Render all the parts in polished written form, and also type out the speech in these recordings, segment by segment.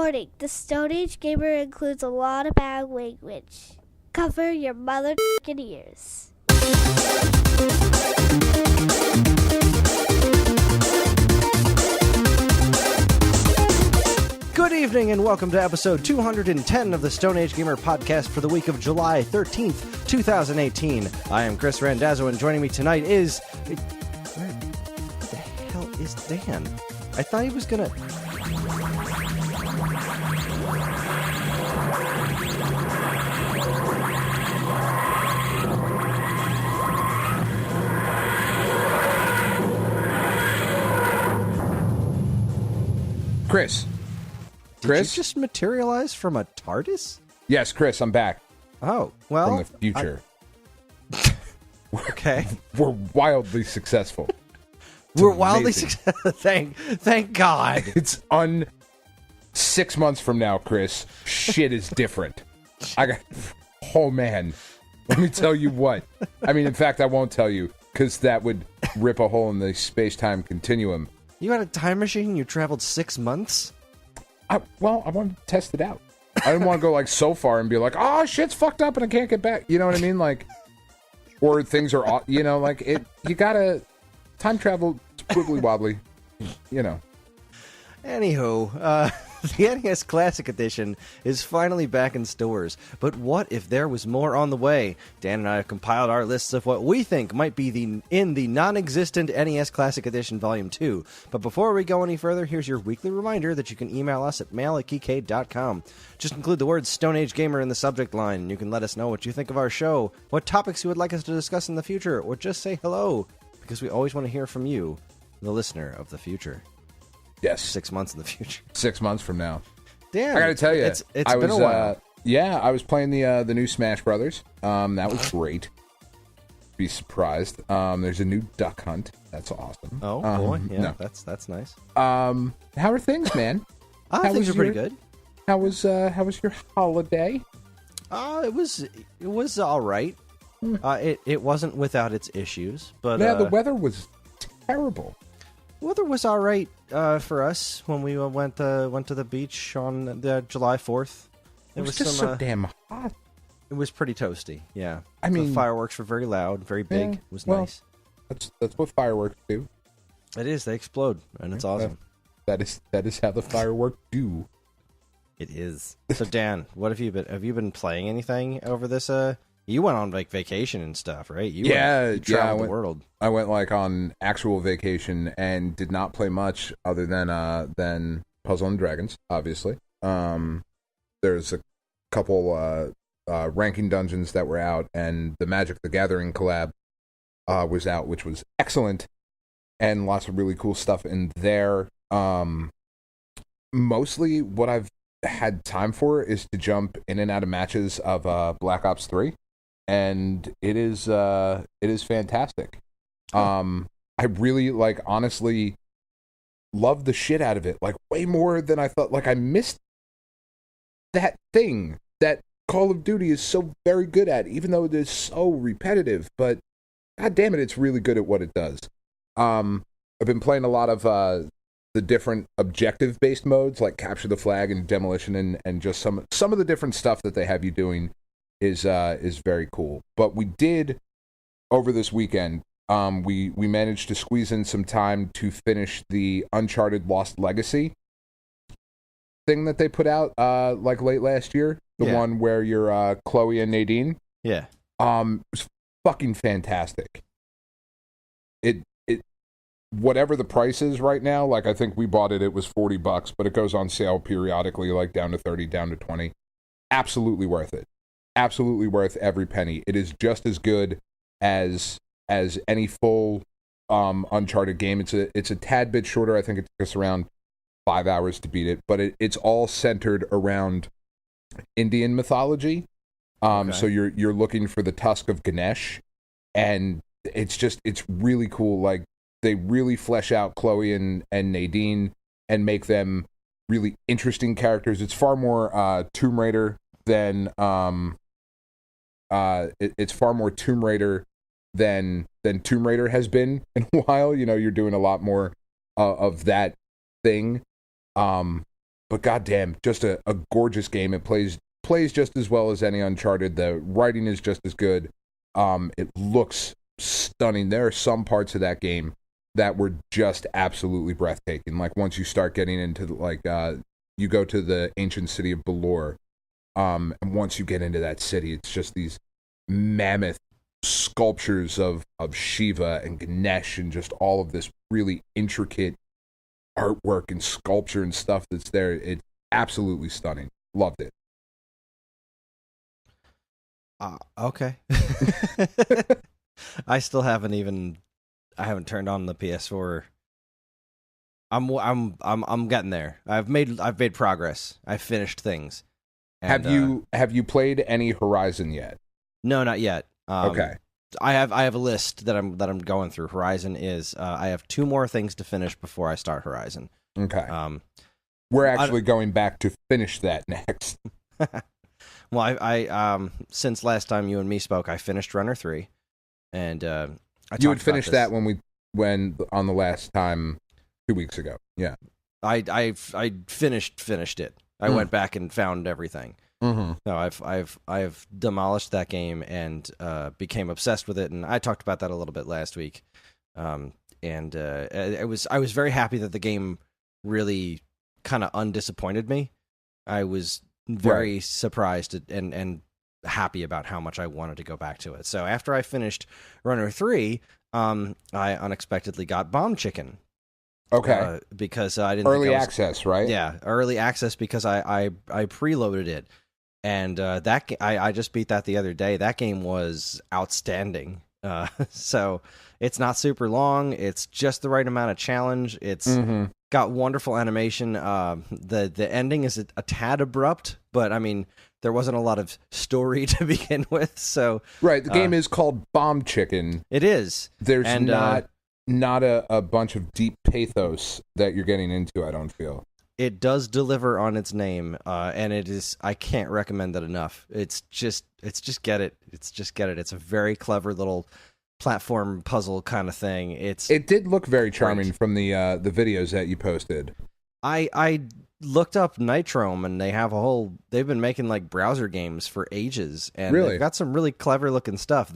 Warning, the Stone Age Gamer includes a lot of bad language. Cover your mother***ing ears. Good evening and welcome to episode 210 of the Stone Age Gamer podcast for the week of July 13th, 2018. I am Kris Randazzo, and joining me tonight is... Where the hell is Dan? I thought he was gonna... Kris. Did you just materialize from a TARDIS? Yes, Kris, I'm back. Oh, well... From the future. Okay. We're wildly successful. We're wildly successful. Thank God. It's 6 months from now, Kris. Shit is different. Oh, man. Let me tell you what. I mean, in fact, I won't tell you, because that would rip a hole in the space-time continuum. You had a time machine and you traveled 6 months? I wanted to test it out. I didn't want to go so far and be like, oh, shit's fucked up and I can't get back. You know what I mean? Or things are, you gotta time travel, squiggly wobbly, Anywho, the NES Classic Edition is finally back in stores, but what if there was more on the way? Dan and I have compiled our lists of what we think might be in the non-existent NES Classic Edition Volume 2. But before we go any further, here's your weekly reminder that you can email us at mail@geekade.com. Just include the words Stone Age Gamer in the subject line, and you can let us know what you think of our show, what topics you would like us to discuss in the future, or just say hello, because we always want to hear from you, the listener of the future. Yes. 6 months in the future. 6 months from now. Damn. I gotta tell you, it's been a while. I was playing the new Smash Brothers. That was great. Be surprised. There's a new Duck Hunt. That's awesome. Oh boy, yeah, no. that's nice. How are things, man? Things are pretty good. How was your holiday? It was all right. It wasn't without its issues, but yeah, the weather was terrible. Weather was all right for us when we went to the beach on the July 4th. It was just so damn hot. It was pretty toasty. Yeah, I mean, the fireworks were very loud, very big. It was nice. That's what fireworks do. It is. They explode, and it's awesome. That is how the fireworks do. It is. So Dan, what have you been? Have you been playing anything over this? You went on vacation and stuff, right? You traveled the world. I went on actual vacation and did not play much other than Puzzle and Dragons, obviously. There's a couple ranking dungeons that were out, and the Magic the Gathering collab was out, which was excellent, and lots of really cool stuff in there. Mostly what I've had time for is to jump in and out of matches of Black Ops 3. And it is fantastic. I really honestly love the shit out of it, way more than I thought. I missed that thing that Call of Duty is so very good at, even though it is so repetitive. But god damn it, it's really good at what it does. I've been playing a lot of the different objective-based modes, like Capture the Flag and Demolition, and just some of the different stuff that they have you doing is very cool. But we did, over this weekend, we managed to squeeze in some time to finish the Uncharted Lost Legacy thing that they put out late last year. The one where you're Chloe and Nadine. Yeah. It was fucking fantastic. It whatever the price is right now, I think we bought it was $40, but it goes on sale periodically, down to 30, down to 20. Absolutely worth it. Absolutely worth every penny. It is just as good as any full Uncharted game. It's a tad bit shorter. I think it took us around 5 hours to beat it, but it's all centered around Indian mythology. Okay. So you're looking for the tusk of Ganesh, and it's really cool. They really flesh out Chloe and Nadine and make them really interesting characters. It's far more Tomb Raider than it's far more Tomb Raider than Tomb Raider has been in a while. You're doing a lot more of that thing. but goddamn, just a gorgeous game. It plays just as well as any Uncharted. The writing is just as good. It looks stunning. There are some parts of that game that were just absolutely breathtaking. Like once you start getting into you go to the ancient city of Balor, and once you get into that city, it's just these mammoth sculptures of Shiva and Ganesh and just all of this really intricate artwork and sculpture and stuff that's there. It's absolutely stunning. Loved it. Okay. I still haven't turned on the PS4. I'm getting there. I've made progress. I've finished things. And, have you played any Horizon yet? No, not yet. Okay. I have a list that I'm going through. Horizon is I have 2 more things to finish before I start Horizon. Okay. We're actually going back to finish that next. Well, I since last time you and me spoke, I finished Runner 3, and you had finished that when on the last time 2 weeks ago. Yeah. I finished it. I went back and found everything. Mm-hmm. No, I've demolished that game and became obsessed with it, and I talked about that a little bit last week. I was very happy that the game really kind of undisappointed me. I was very surprised and happy about how much I wanted to go back to it. So after I finished Runner 3, I unexpectedly got Bomb Chicken. Okay. Because I didn't early access, right? Yeah, early access because I preloaded it. And I just beat that the other day. That game was outstanding. So it's not super long. It's just the right amount of challenge. It's got wonderful animation. The ending is a tad abrupt, but I mean there wasn't a lot of story to begin with. So right, the game is called Bomb Chicken. It is. There's not a bunch of deep pathos that you're getting into. I don't feel. It does deliver on its name, and it is. I can't recommend that enough. It's just get it. It's a very clever little platform puzzle kind of thing. It did look very charming from the videos that you posted. I looked up Nitrome, and they've been making like browser games for ages, and they've got some really clever looking stuff.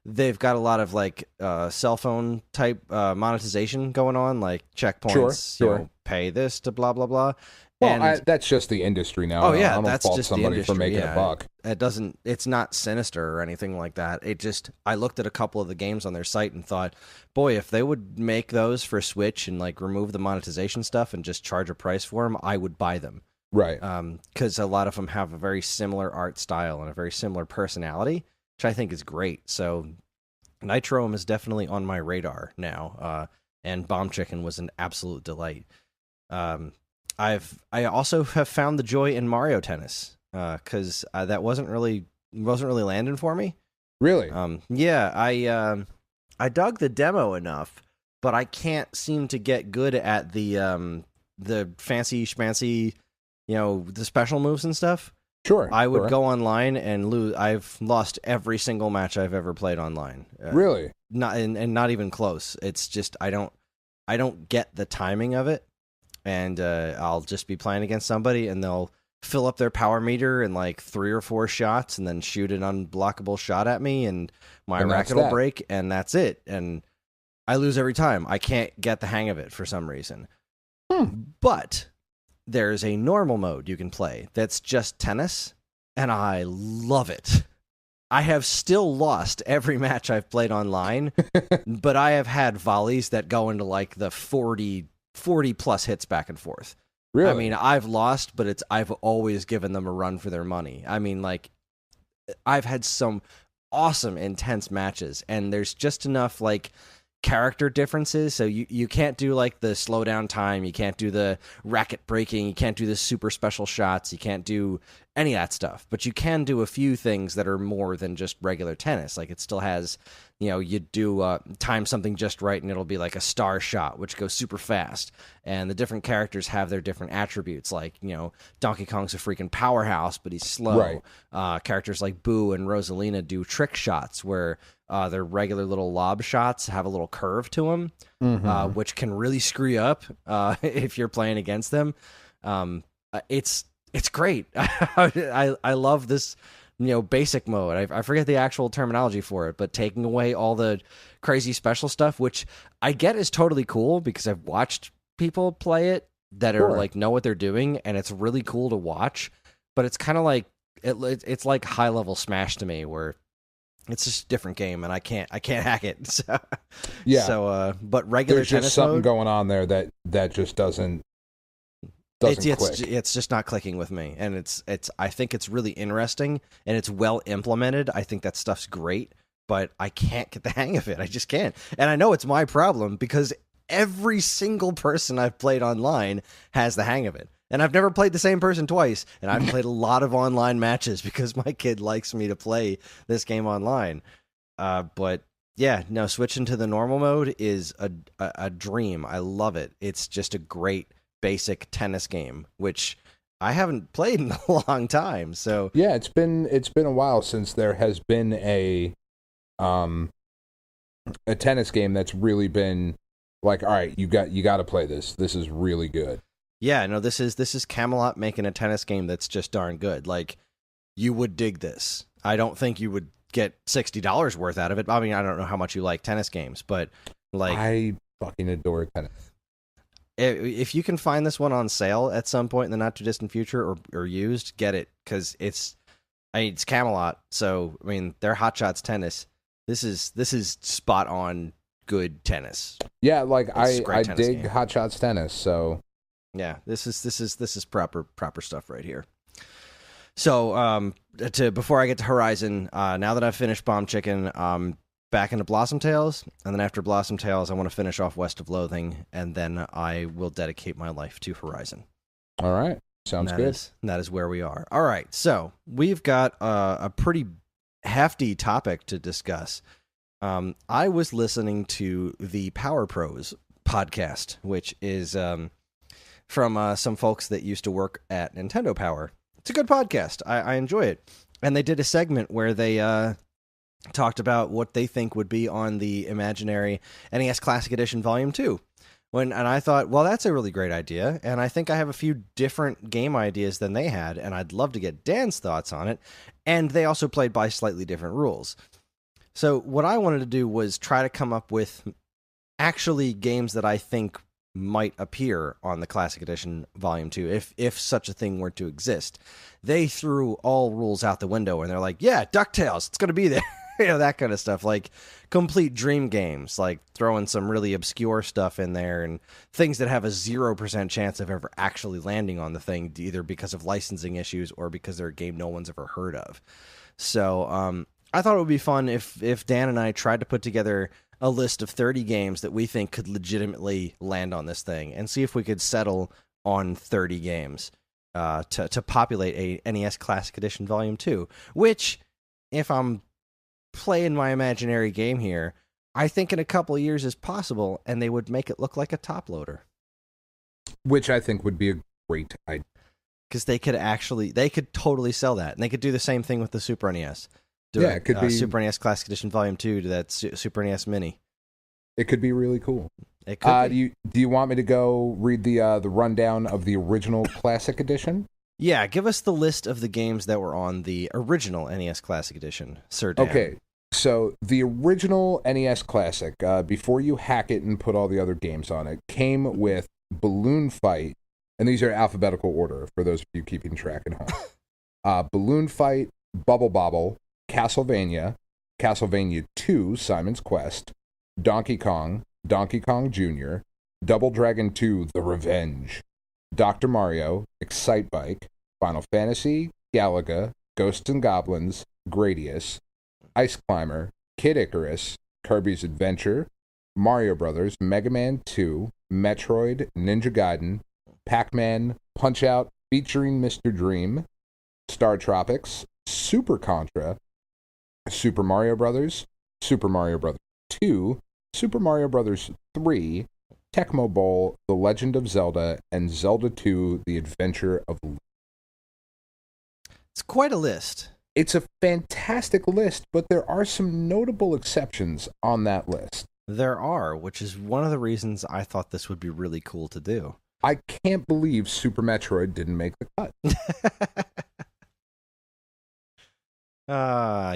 They've got a lot of like cell phone type monetization going on, like checkpoints. Sure. Pay this to blah blah blah. Well, that's just the industry now. Oh yeah, I don't that's fault just somebody the industry for making a buck. It's not sinister or anything like that. I looked at a couple of the games on their site and thought, boy, if they would make those for Switch and like remove the monetization stuff and just charge a price for them, I would buy them. Right. Because a lot of them have a very similar art style and a very similar personality, which I think is great. So Nitrome is definitely on my radar now, and Bomb Chicken was an absolute delight. I also have found the joy in Mario Tennis because that wasn't really landing for me. Really? Yeah. I dug the demo enough, but I can't seem to get good at the fancy schmancy, the special moves and stuff. Sure. I would go online and lose. I've lost every single match I've ever played online. Really? Not even close. It's just I don't get the timing of it, and I'll just be playing against somebody, and they'll fill up their power meter in like 3 or 4 shots, and then shoot an unblockable shot at me, and my racket will break, and that's it. And I lose every time. I can't get the hang of it for some reason. But there's a normal mode you can play that's just tennis, and I love it. I have still lost every match I've played online, but I have had volleys that go into like the 40 plus hits back and forth. Really? I mean, I've lost, but I've always given them a run for their money. I mean, like, I've had some awesome, intense matches, and there's just enough like character differences, so you can't do like the slow down time, you can't do the racket breaking, you can't do the super special shots, you can't do any of that stuff, but you can do a few things that are more than just regular tennis. Like it still has, you do time something just right and it'll be like a star shot which goes super fast, and the different characters have their different attributes. Like Donkey Kong's a freaking powerhouse but he's slow. Right. Characters like Boo and Rosalina do trick shots where their regular little lob shots have a little curve to them, which can really screw you up if you're playing against them. It's great. I love this, basic mode. I forget the actual terminology for it, but taking away all the crazy special stuff, which I get is totally cool because I've watched people play it that are like know what they're doing, and it's really cool to watch. But it's kind of like it's like high level Smash to me, where it's just a different game, and I can't hack it. So, yeah. So, but regular there's tennis just something mode, going on there that just doesn't click. It's just not clicking with me, and it's I think it's really interesting and it's well implemented. I think that stuff's great, but I can't get the hang of it. I just can't, and I know it's my problem because every single person I've played online has the hang of it. And I've never played the same person twice, and I've played a lot of online matches because my kid likes me to play this game online. But yeah, no, switching to the normal mode is a dream. I love it. It's just a great basic tennis game, which I haven't played in a long time. So yeah, it's been a while since there has been a tennis game that's really been like, all right, you got to play this. This is really good. Yeah, no, this is Camelot making a tennis game that's just darn good. Like, you would dig this. I don't think you would get $60 worth out of it. I mean, I don't know how much you like tennis games, but like, I fucking adore tennis. If you can find this one on sale at some point in the not too distant future or used, get it, because it's Camelot. So I mean, they're Hot Shots Tennis. This is spot on good tennis. Yeah, like I dig game. Hot Shots Tennis. So yeah, this is proper stuff right here. So before I get to Horizon, now that I've finished Bomb Chicken, back into Blossom Tales, and then after Blossom Tales, I want to finish off West of Loathing, and then I will dedicate my life to Horizon. All right, sounds good. That is where we are. All right, so we've got a pretty hefty topic to discuss. I was listening to the Power Pros podcast, which is from some folks that used to work at Nintendo Power. It's a good podcast. I enjoy it. And they did a segment where they talked about what they think would be on the imaginary NES Classic Edition Volume 2. And I thought, well, that's a really great idea. And I think I have a few different game ideas than they had, and I'd love to get Dan's thoughts on it. And they also played by slightly different rules. So what I wanted to do was try to come up with actually games that I think might appear on the Classic Edition Volume 2, if such a thing were to exist. They threw all rules out the window, and they're like, yeah, DuckTales, it's going to be there. That kind of stuff, like complete dream games, like throwing some really obscure stuff in there and things that have a 0% chance of ever actually landing on the thing, either because of licensing issues or because they're a game no one's ever heard of. So I thought it would be fun if Dan and I tried to put together a list of 30 games that we think could legitimately land on this thing and see if we could settle on 30 games to populate a NES Classic Edition Volume 2, which, if I'm playing my imaginary game here, I think in a couple of years is possible, and they would make it look like a top loader. Which I think would be a great idea. Because they could totally sell that, and they could do the same thing with the Super NES. It could be Super NES Classic Edition Volume 2 to that Super NES Mini. It could be really cool. It could be. Do you want me to go read the rundown of the original Classic Edition? Yeah, give us the list of the games that were on the original NES Classic Edition, Sir Dan. Okay, so the original NES Classic, before you hack it and put all the other games on it, came with Balloon Fight, and these are alphabetical order for those of you keeping track at home. Balloon Fight, Bubble Bobble, Castlevania, Castlevania 2, Simon's Quest, Donkey Kong, Donkey Kong Jr., Double Dragon 2, The Revenge, Dr. Mario, Excite Bike, Final Fantasy, Galaga, Ghosts and Goblins, Gradius, Ice Climber, Kid Icarus, Kirby's Adventure, Mario Brothers, Mega Man 2, Metroid, Ninja Gaiden, Pac-Man, Punch-Out featuring Mr. Dream, Startropics, Super Contra, Super Mario Brothers, Super Mario Brothers 2, Super Mario Brothers 3, Tecmo Bowl, The Legend of Zelda, and Zelda 2, The Adventure of Link. It's quite a list. It's a fantastic list, but there are some notable exceptions on that list. There are, which is one of the reasons I thought this would be really cool to do. I can't believe Super Metroid didn't make the cut.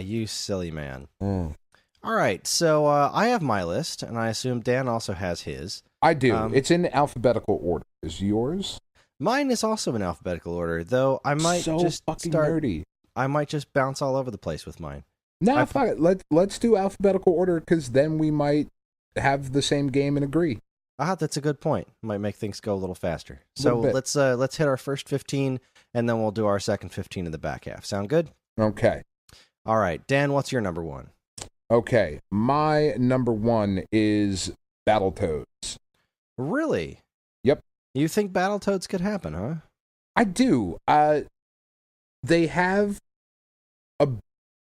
You silly man. Mm. All right, so I have my list, and I assume Dan also has his. I do. It's in alphabetical order. Is yours? Mine is also in alphabetical order, though I might just fucking start. nerdy. I might just bounce all over the place with mine. No, fuck it. Let's do alphabetical order, because then we might have the same game and agree. That's a good point. Might make things go a little faster. So let's hit our first 15, and then we'll do our second 15 in the back half. Sound good? Okay. All right, Dan, what's your number one? Okay, my number one is Battletoads. Really? Yep. You think Battletoads could happen, huh? I do. They have a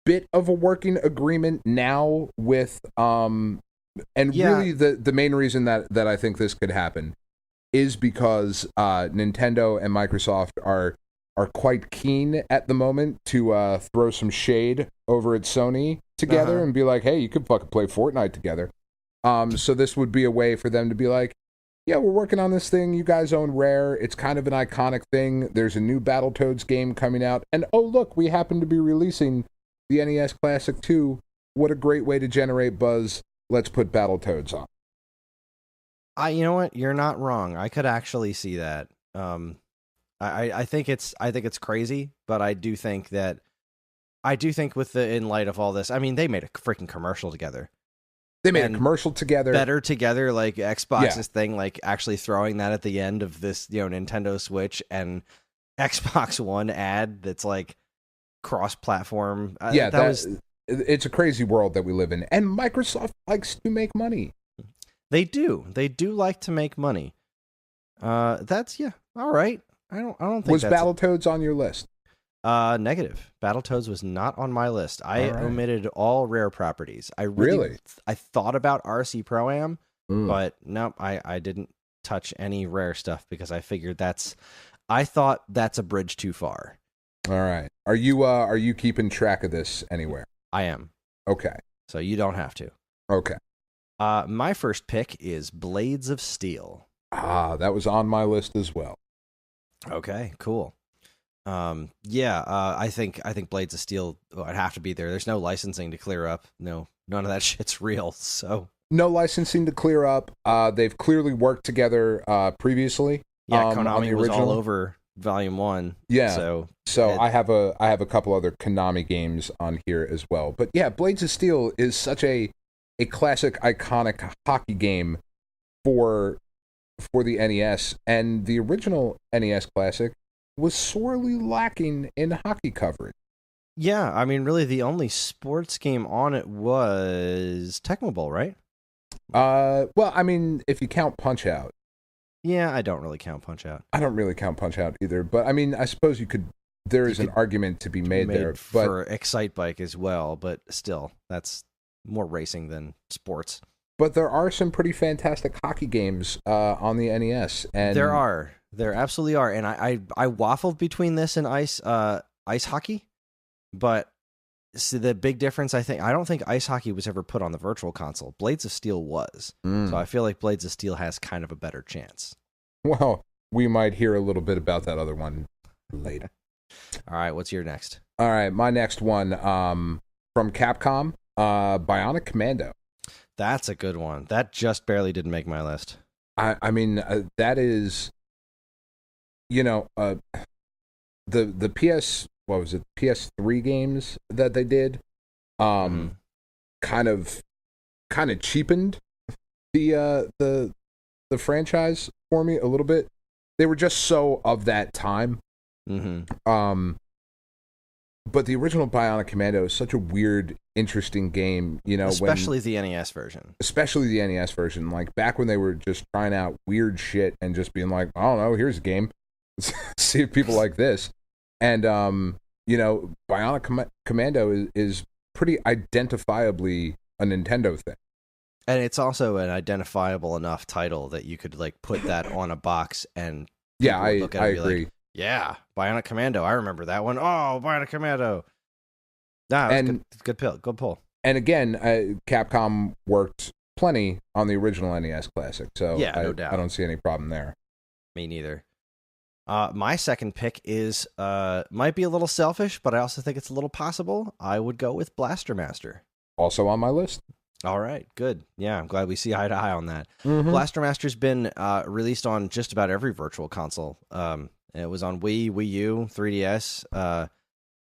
bit of a working agreement now with really the main reason that I think this could happen is because Nintendo and Microsoft are quite keen at the moment to throw some shade over at Sony together and be like, hey, you could fucking play Fortnite together. So this would be a way for them to be like, yeah, we're working on this thing. You guys own Rare. It's kind of an iconic thing. There's a new Battletoads game coming out. And oh, look, we happen to be releasing the NES Classic 2. What a great way to generate buzz. Let's put Battletoads on. You know what? You're not wrong. I could actually see that. I think it's crazy, but I do think with in light of all this, I mean, they made a freaking commercial together. They made a commercial together. Better together, like Xbox's thing, like actually throwing that at the end of this, Nintendo Switch and Xbox One ad that's like cross-platform. It's a crazy world that we live in, and Microsoft likes to make money. They do like to make money. All right. I don't think was Battletoads on your list? Negative. Battletoads was not on my list. I omitted all Rare properties. I thought about RC Pro-Am, but no, I didn't touch any Rare stuff because I figured I thought that's a bridge too far. All right. Are you keeping track of this anywhere? I am. Okay. So you don't have to. Okay. My first pick is Blades of Steel. That was on my list as well. Okay, cool. I think Blades of Steel would have to be there. There's no licensing to clear up. No, none of that shit's real. So no licensing to clear up. They've clearly worked together previously. Yeah, Konami was all over Volume 1. Yeah. So I have a couple other Konami games on here as well. But yeah, Blades of Steel is such a classic, iconic hockey game for the NES, and the original NES Classic was sorely lacking in hockey coverage. Yeah, I mean, really, the only sports game on it was Tecmo Bowl, right? Well, I mean, if you count Punch-Out. Yeah, I don't really count Punch-Out. I don't really count Punch-Out either, but I mean, I suppose there is an argument to be made there. But for Excitebike as well, but still, that's more racing than sports. But there are some pretty fantastic hockey games on the NES, and there absolutely are. And I waffled between this and ice hockey, but the big difference, I don't think ice hockey was ever put on the Virtual Console. Blades of Steel was, so I feel like Blades of Steel has kind of a better chance. Well, we might hear a little bit about that other one later. All right, what's your next? All right, my next one from Capcom, Bionic Commando. That's a good one. That just barely didn't make my list. I mean, that is, the PS3 games that they did, kind of cheapened the franchise for me a little bit. They were just so of that time. Mm-hmm. But the original Bionic Commando is such a weird, interesting game, especially the NES version. Especially the NES version. Like, back when they were just trying out weird shit and just being like, I don't know, here's a game. See if people like this. And, Bionic Commando is pretty identifiably a Nintendo thing. And it's also an identifiable enough title that you could, like, put that on a box and yeah, I agree. Like, yeah, Bionic Commando. I remember that one. Oh, Bionic Commando. Good pull. And again, Capcom worked plenty on the original NES Classic, so yeah, no doubt. I don't see any problem there. Me neither. My second pick is might be a little selfish, but I also think it's a little possible. I would go with Blaster Master. Also on my list. All right, good. Yeah, I'm glad we see eye to eye on that. Mm-hmm. Blaster Master's been released on just about every virtual console. It was on Wii, Wii U, 3DS.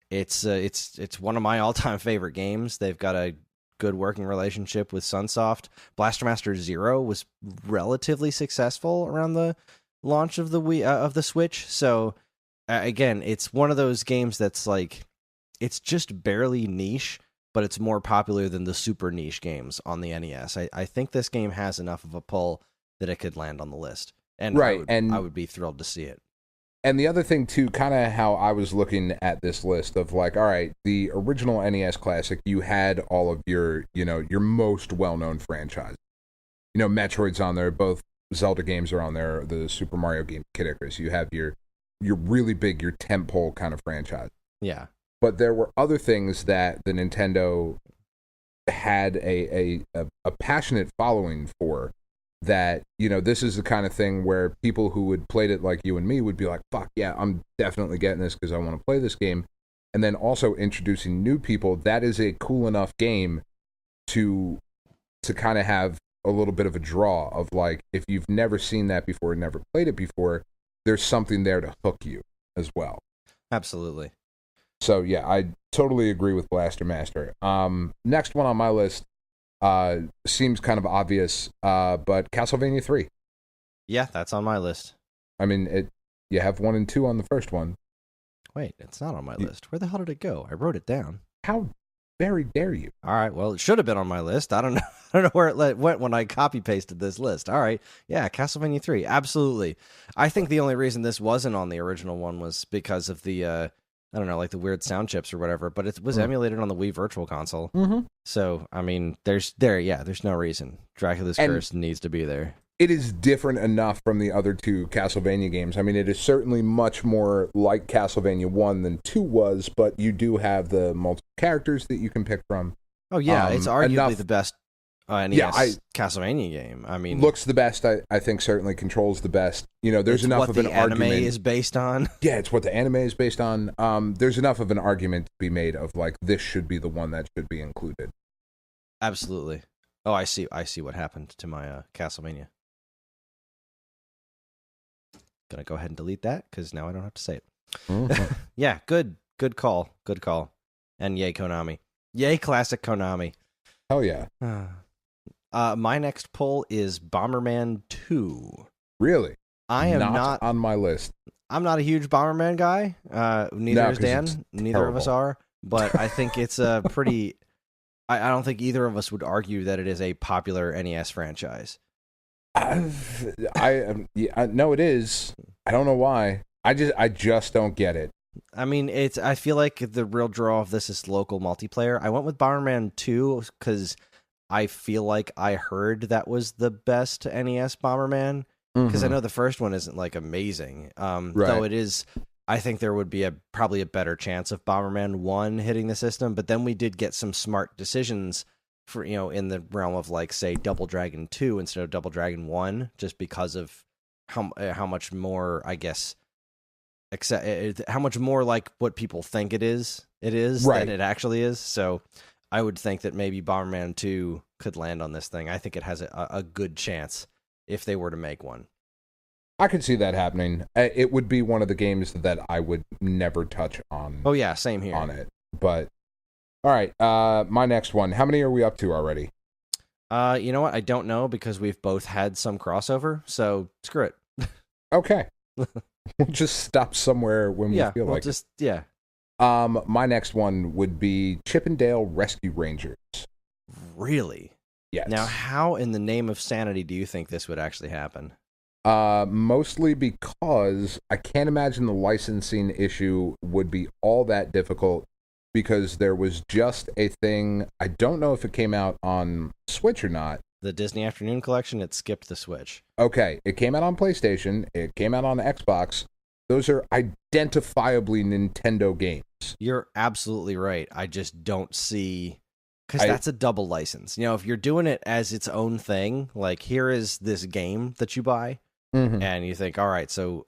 It's one of my all-time favorite games. They've got a good working relationship with Sunsoft. Blaster Master Zero was relatively successful around the launch of the Wii of the Switch. So again, it's one of those games that's like it's just barely niche, but it's more popular than the super niche games on the NES. I think this game has enough of a pull that it could land on the list. And right, I would be thrilled to see it. And the other thing, too, kind of how I was looking at this list of like, all right, the original NES Classic, you had all of your most well-known franchises. Metroid's on there, both Zelda games are on there, the Super Mario game, Kid Icarus. You have your really big, your tentpole kind of franchise. Yeah. But there were other things that the Nintendo had a passionate following for that, this is the kind of thing where people who had played it like you and me would be like, fuck yeah, I'm definitely getting this because I want to play this game. And then also introducing new people, that is a cool enough game to kind of have a little bit of a draw of like, if you've never seen that before, never played it before, there's something there to hook you as well. Absolutely. So yeah, I totally agree with Blaster Master. Next one on my list seems kind of obvious, but Castlevania 3. Yeah, that's on my list. I mean, you have 1 and 2 on the first one. Wait, it's not on my list. Where the hell did it go? I wrote it down. How very dare you? All right, well, it should have been on my list. I don't know. I don't know where it went when I copy pasted this list. All right, yeah, Castlevania 3, absolutely. I think the only reason this wasn't on the original one was because of the I don't know, like the weird sound chips or whatever. But it was emulated on the Wii Virtual Console. Mm-hmm. So I mean, there's no reason Dracula's Curse needs to be there. It is different enough from the other two Castlevania games. I mean, it is certainly much more like Castlevania 1 than 2 was, but you do have the multiple characters that you can pick from. Oh, yeah, it's arguably the best NES Castlevania game. I mean, looks the best, I think, certainly controls the best. There's enough of an argument. What the anime is based on. Yeah, it's what the anime is based on. There's enough of an argument to be made of, like, this should be the one that should be included. Absolutely. Oh, I see what happened to my Castlevania. Gonna go ahead and delete that because now I don't have to say it. Mm-hmm. Yeah, good call, and yay Konami, yay classic Konami. Hell yeah. My next pull is Bomberman 2. Really? I am not on my list. I'm not a huge Bomberman guy. Neither is Dan. Neither of us are. But I think it's a pretty. I don't think either of us would argue that it is a popular NES franchise. No, it is. I don't know why. I just don't get it. I mean, I feel like the real draw of this is local multiplayer. I went with Bomberman 2 because I feel like I heard that was the best NES Bomberman. Because I know the first one isn't like amazing. Right. Though it is, I think there would be probably a better chance of Bomberman 1 hitting the system. But then we did get some smart decisions for in the realm of like say Double Dragon 2 instead of Double Dragon 1, just because of how much more, I guess, how much more like what people think it is right. than it actually is. So I would think that maybe Bomberman 2 could land on this thing. I think it has a good chance if they were to make one. I could see that happening. It would be one of the games that I would never touch on. Oh yeah, same here. On it, but all right. My next one. How many are we up to already? You know what? I don't know because we've both had some crossover. So screw it. Okay. We'll just stop somewhere when we feel like it. Yeah. My next one would be Chip 'n Dale Rescue Rangers. Really? Yes. Now, how in the name of sanity do you think this would actually happen? Mostly because I can't imagine the licensing issue would be all that difficult, because there was just a thing. I don't know if it came out on Switch or not. The Disney Afternoon Collection, it skipped the Switch. Okay, it came out on PlayStation. It came out on Xbox. Those are identifiably Nintendo games. You're absolutely right. I just don't see... Because that's a double license. If you're doing it as its own thing, like here is this game that you buy, And you think, all right, so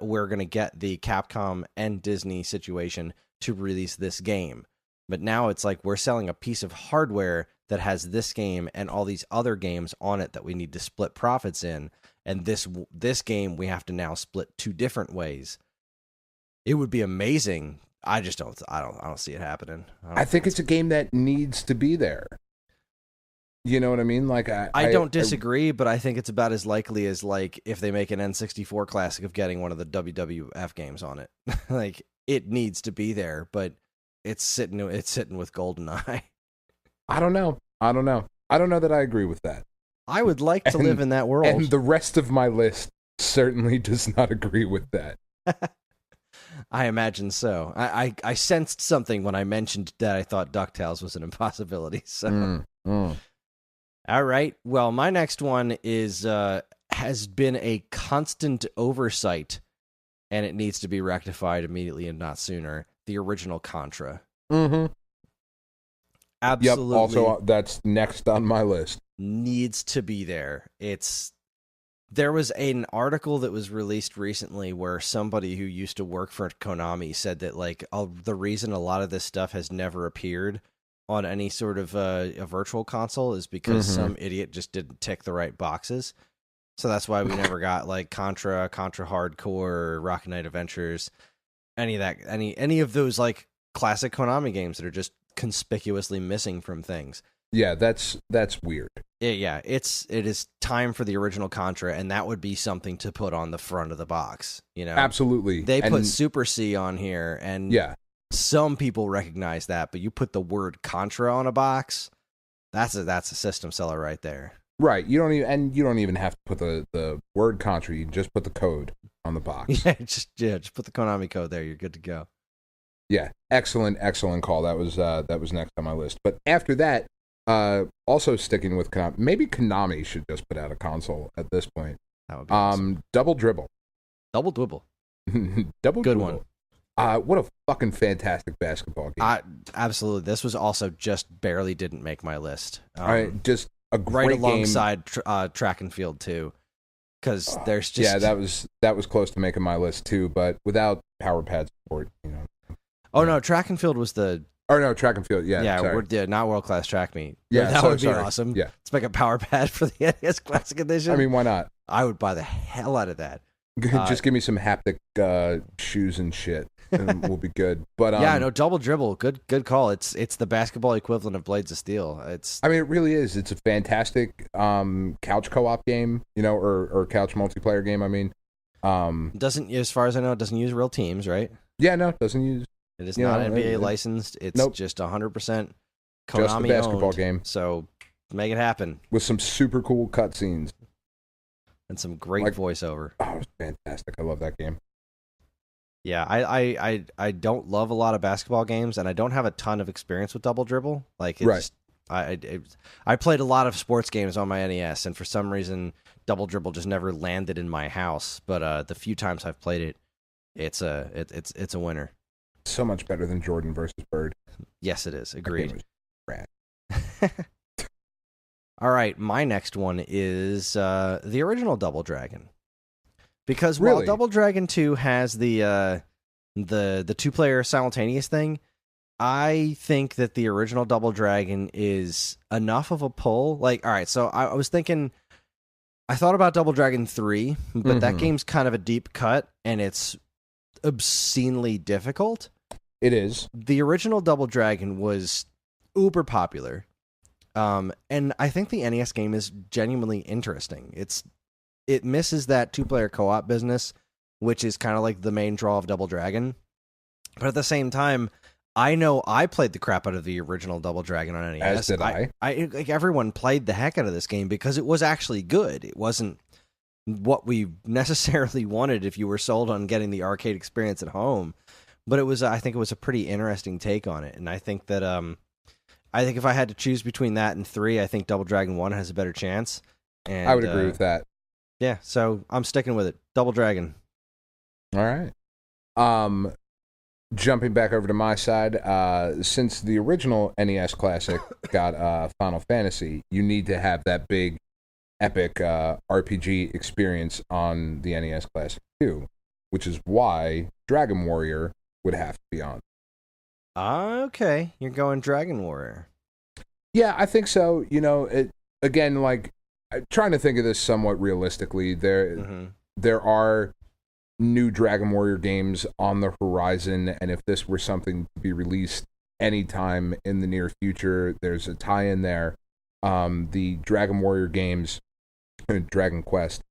we're going to get the Capcom and Disney situation to release this game. But now it's like we're selling a piece of hardware that has this game and all these other games on it that we need to split profits in. And this game we have to now split two different ways. It would be amazing. I don't see it happening. I think it's a game that needs to be there. You know what I mean? Like I don't disagree, but I think it's about as likely as like if they make an N64 classic of getting one of the WWF games on it. Like it needs to be there, but it's sitting with GoldenEye. I don't know that I agree with that. I would like to live in that world. And the rest of my list certainly does not agree with that. I imagine so. I sensed something when I mentioned that I thought DuckTales was an impossibility. So All right. Well, my next one is has been a constant oversight, and it needs to be rectified immediately and not sooner. The original Contra. Absolutely. Yep. Also, that's next on my list. Needs to be there. There was an article that was released recently where somebody who used to work for Konami said that like the reason a lot of this stuff has never appeared on any sort of a virtual console is because some idiot just didn't tick the right boxes. So that's why we never got like Contra Hardcore, Rocket Knight Adventures, any of those like classic Konami games that are just conspicuously missing from things. Yeah, that's weird. It is time for the original Contra, and that would be something to put on the front of the box. You know, absolutely. They put Super C on here, and yeah, some people recognize that, but you put the word Contra on a box, that's a system seller right there. Right. You don't even have to put the word Contra. You can just put the code on the box. Just put the Konami code there. You're good to go. Yeah, excellent call. That was next on my list. But after that, also sticking with Konami, maybe Konami should just put out a console at this point. That would be awesome. Double Dribble. Double Dribble. Double good Dribble. One. What a fucking fantastic basketball game. Absolutely. This was also just barely didn't make my list. Just a great right alongside track and field too, because there's just that was close to making my list too, but without power pad support, you know. Oh no, track and field was the. Oh no, track and field. Yeah, not world class track meet. Yeah, that would be awesome. Yeah, let's make a power pad for the NES Classic Edition. I mean, why not? I would buy the hell out of that. Just give me some haptic shoes and shit, and we'll be good. But yeah, no, Double Dribble, good call. It's the basketball equivalent of Blades of Steel. I mean, it really is. It's a fantastic couch co-op game, you know, or couch multiplayer game. I mean, doesn't, as far as I know, it doesn't use real teams, right? Yeah, no, it doesn't use. It is not NBA licensed. It's just 100% Konami just a basketball owned, game. So make it happen with some super cool cutscenes and some great voiceover. Oh, it's fantastic! I love that game. Yeah, I don't love a lot of basketball games, and I don't have a ton of experience with Double Dribble. Like, I played a lot of sports games on my NES, and for some reason, Double Dribble just never landed in my house. But the few times I've played it, it's a winner. So much better than Jordan versus Bird. Yes, it is. Agreed. Rad. All right, my next one is the original Double Dragon. Because while Double Dragon 2 has the two-player simultaneous thing, I think that the original Double Dragon is enough of a pull. Like, all right, so I was thinking, I thought about Double Dragon 3, but that game's kind of a deep cut, and it's obscenely difficult. It is. The original Double Dragon was uber popular, and I think the NES game is genuinely interesting. It misses that two-player co-op business, which is kind of like the main draw of Double Dragon. But at the same time, I know I played the crap out of the original Double Dragon on NES. As did I. Like everyone played the heck out of this game because it was actually good. It wasn't what we necessarily wanted if you were sold on getting the arcade experience at home, but it was. I think it was a pretty interesting take on it, and I think that I think if I had to choose between that and 3, I think Double Dragon 1 has a better chance. And I would agree with that. Yeah, so I'm sticking with it. Double Dragon. All right. Jumping back over to my side, since the original NES Classic got Final Fantasy, you need to have that big epic RPG experience on the NES Classic 2, which is why Dragon Warrior would have to be on. Okay, you're going Dragon Warrior. Yeah, I think so. Again, like, I'm trying to think of this somewhat realistically. There are new Dragon Warrior games on the horizon, and if this were something to be released anytime in the near future, there's a tie-in there. The Dragon Warrior games, Dragon Quest,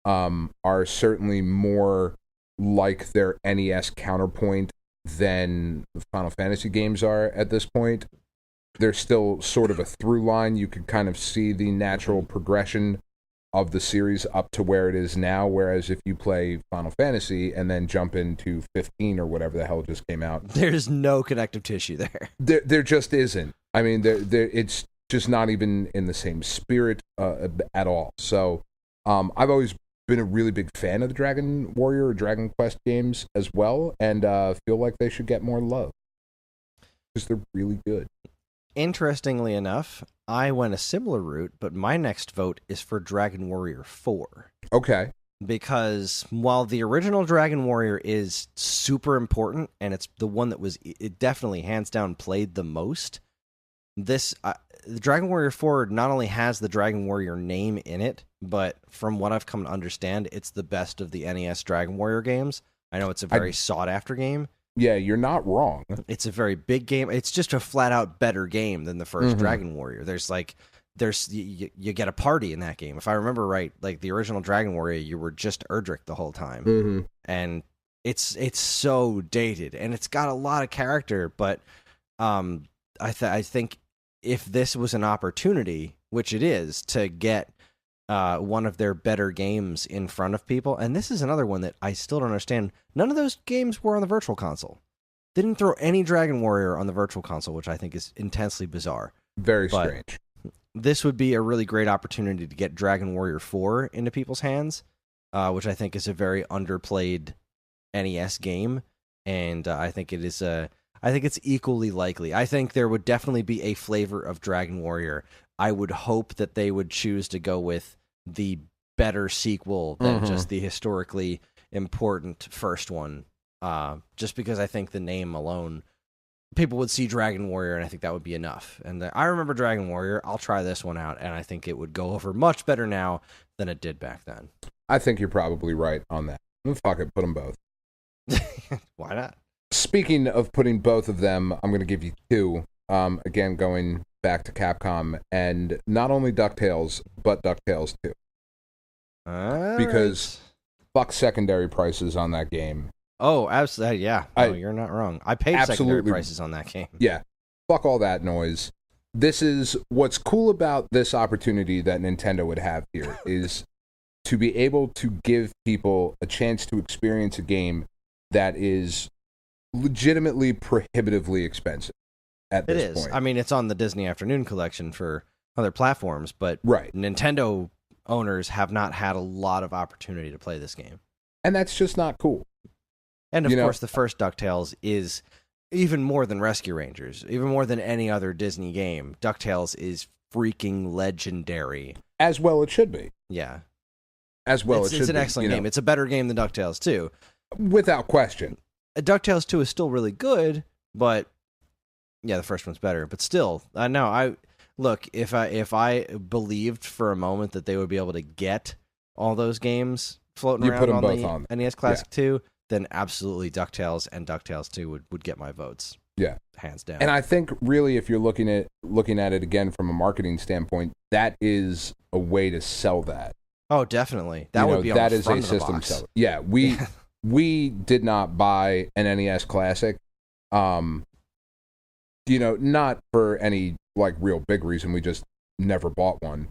are certainly more like their NES counterpoint than Final Fantasy games are at this point. There's still sort of a through line. You can kind of see the natural progression of the series up to where it is now, whereas if you play Final Fantasy and then jump into 15 or whatever the hell just came out, there's no connective tissue there. There just isn't. I mean, it's just not even in the same spirit at all. So I've always been a really big fan of the Dragon Warrior or Dragon Quest games as well, and feel like they should get more love because they're really good. Interestingly enough, I went a similar route, but my next vote is for Dragon Warrior 4. Okay. Because while the original Dragon Warrior is super important, and it's the one that it definitely hands down played the most, the Dragon Warrior 4 not only has the Dragon Warrior name in it, but from what I've come to understand, it's the best of the NES Dragon Warrior games. I know it's a very sought-after game. Yeah, you're not wrong. It's a very big game. It's just a flat-out better game than the first Dragon Warrior. You get a party in that game. If I remember right, like the original Dragon Warrior, you were just Erdrick the whole time. And it's so dated, and it's got a lot of character, but I think if this was an opportunity, which it is, to get one of their better games in front of people. And this is another one that I still don't understand. None of those games were on the Virtual Console. They didn't throw any Dragon Warrior on the Virtual Console, which I think is intensely bizarre. Very strange. This would be a really great opportunity to get Dragon Warrior 4 into people's hands, which I think is a very underplayed NES game. And I think it's equally likely. I think there would definitely be a flavor of Dragon Warrior. I would hope that they would choose to go with the better sequel than just the historically important first one. Just because I think the name alone, people would see Dragon Warrior, and I think that would be enough. And I remember Dragon Warrior. I'll try this one out, and I think it would go over much better now than it did back then. I think you're probably right on that. Fuck it, put them both. Why not? Speaking of putting both of them, I'm going to give you two. Again, going back to Capcom, and not only DuckTales, but DuckTales 2. Because fuck secondary prices on that game. Oh, absolutely. Yeah. No, you're not wrong. I paid secondary prices on that game. Yeah. Fuck all that noise. This is what's cool about this opportunity that Nintendo would have here is to be able to give people a chance to experience a game that is legitimately prohibitively expensive at this point. I mean, it's on the Disney Afternoon collection for other platforms, but Nintendo owners have not had a lot of opportunity to play this game. And that's just not cool. And of course, the first DuckTales is even more than Rescue Rangers, even more than any other Disney game. DuckTales is freaking legendary. As well it should be. Yeah. As well it should be. It's an excellent game. It's a better game than DuckTales 2. Without question. DuckTales 2 is still really good, but yeah, the first one's better. But still, look, if I believed for a moment that they would be able to get all those games floating around on the NES Classic 2, then absolutely DuckTales and DuckTales 2 would get my votes. Yeah. Hands down. And I think really if you're looking at it again from a marketing standpoint, that is a way to sell that. Oh, definitely. That would be on the front of the box. Seller. Yeah, we did not buy an NES Classic. Not for any like real big reason. We just never bought one.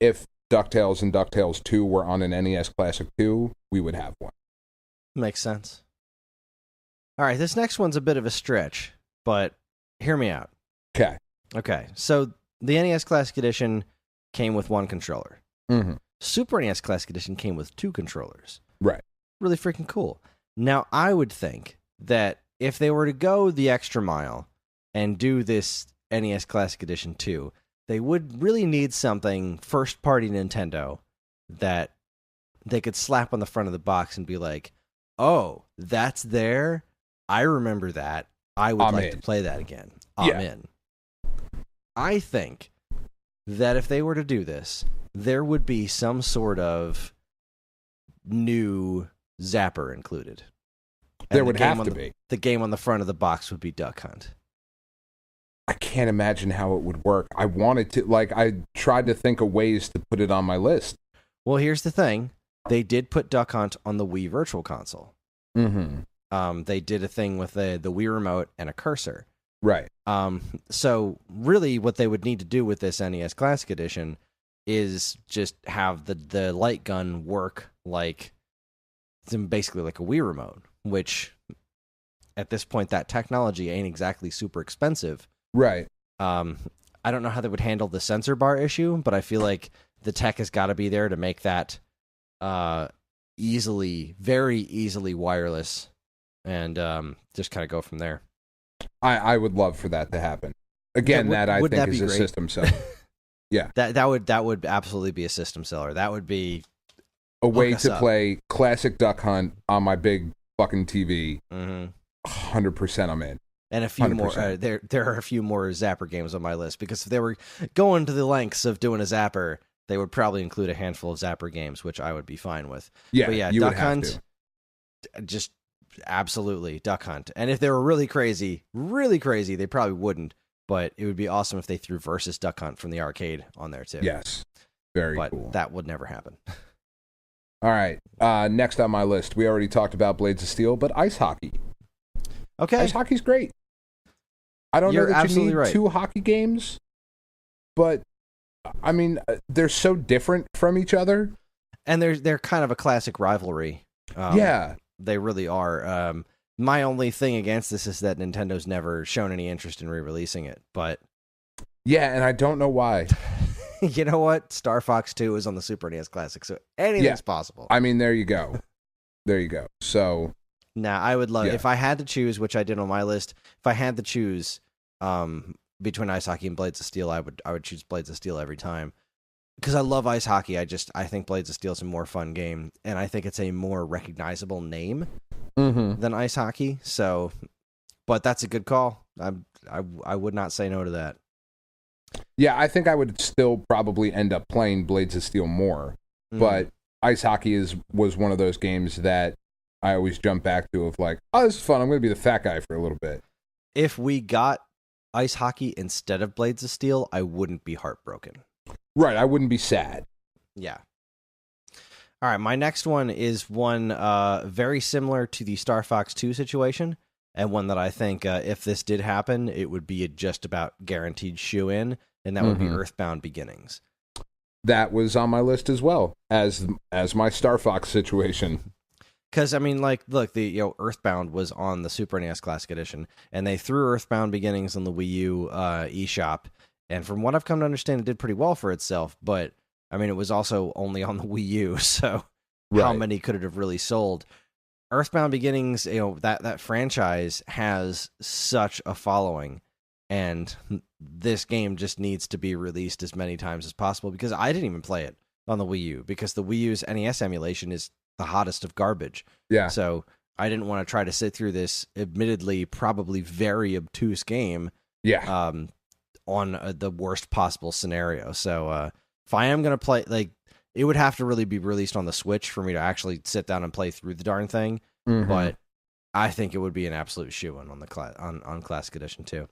If DuckTales and DuckTales 2 were on an NES Classic 2, we would have one. Makes sense. All right, this next one's a bit of a stretch, but hear me out. Okay, so the NES Classic Edition came with one controller. Mm-hmm. Super NES Classic Edition came with two controllers. Right. Really freaking cool. Now, I would think that if they were to go the extra mile and do this NES Classic Edition 2, they would really need something first-party Nintendo that they could slap on the front of the box and be like, oh, that's there? I remember that. I would like to play that again. I'm in. I think that if they were to do this, there would be some sort of new zapper included. And there would have to be. The game on the front of the box would be Duck Hunt. I can't imagine how it would work. I wanted to, I tried to think of ways to put it on my list. Well, here's the thing. They did put Duck Hunt on the Wii Virtual Console. Mm-hmm. They did a thing with the Wii Remote and a cursor. Right. So really what they would need to do with this NES Classic Edition is just have the light gun work basically like a Wii Remote, which at this point that technology ain't exactly super expensive. Right. I don't know how they would handle the sensor bar issue, but I feel like the tech has got to be there to make that very easily wireless, and just kind of go from there. I would love for that to happen. Again, I think is a system seller. Yeah. That would absolutely be a system seller. That would be a way to play classic Duck Hunt on my big fucking TV. 100% I'm in. And a few 100%. More. There are a few more Zapper games on my list, because if they were going to the lengths of doing a Zapper, they would probably include a handful of Zapper games, which I would be fine with. Yeah, but yeah, you Duck would have Hunt, just absolutely Duck Hunt. And if they were really crazy, they probably wouldn't. But it would be awesome if they threw Versus Duck Hunt from the arcade on there too. Yes, very cool. But that would never happen. All right, next on my list, we already talked about Blades of Steel, but ice hockey. Okay. Ice hockey's great. I don't know that you need two hockey games, but I mean, they're so different from each other. And they're kind of a classic rivalry. Yeah. They really are. My only thing against this is that Nintendo's never shown any interest in re-releasing it, but... Yeah, and I don't know why. You know what? Star Fox 2 is on the Super NES Classic, so anything's possible. I mean, there you go. So... Now, I would love, if I had to choose, which I did on my list, if I had to choose between ice hockey and Blades of Steel, I would choose Blades of Steel every time. Because I love ice hockey, I think Blades of Steel is a more fun game, and I think it's a more recognizable name than ice hockey. So, but that's a good call. I would not say no to that. Yeah, I think I would still probably end up playing Blades of Steel more, but ice hockey was one of those games that I always jump back to of like, oh, this is fun. I'm going to be the fat guy for a little bit. If we got ice hockey instead of Blades of Steel, I wouldn't be heartbroken. Right, I wouldn't be sad. Yeah. All right, my next one is one very similar to the Star Fox 2 situation, and one that I think if this did happen, it would be a just about guaranteed shoe-in, and that would be Earthbound Beginnings. That was on my list as well, as my Star Fox situation. Because, I mean, like, look, Earthbound was on the Super NES Classic Edition, and they threw Earthbound Beginnings on the Wii U eShop, and from what I've come to understand, it did pretty well for itself, but, I mean, it was also only on the Wii U, so how many could it have really sold? Earthbound Beginnings, that franchise has such a following, and this game just needs to be released as many times as possible, because I didn't even play it on the Wii U, because the Wii U's NES emulation is the hottest of garbage. Yeah. So I didn't want to try to sit through this admittedly probably very obtuse game. Yeah. On the worst possible scenario. So if I am going to play, like, it would have to really be released on the Switch for me to actually sit down and play through the darn thing. But I think it would be an absolute shoo-in on the on Classic Edition too.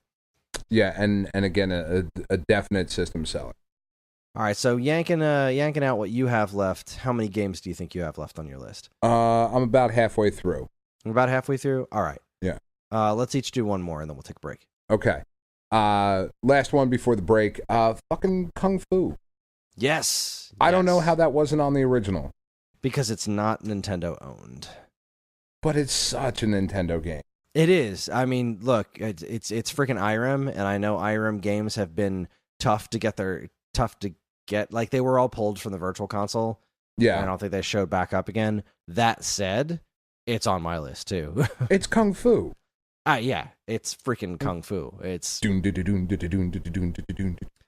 Yeah, and again, a definite system seller. All right, so yanking out what you have left, how many games do you think you have left on your list? I'm about halfway through. About halfway through? All right. Yeah. Let's each do one more, and then we'll take a break. Okay. Last one before the break. Fucking Kung Fu. Yes. I don't know how that wasn't on the original. Because it's not Nintendo owned. But it's such a Nintendo game. It is. I mean, look, it's freaking IREM, and I know IREM games have been tough to get. Like, they were all pulled from the Virtual Console. Yeah. And I don't think they showed back up again. That said, it's on my list too. It's Kung Fu. Yeah, it's freaking Kung Fu. It's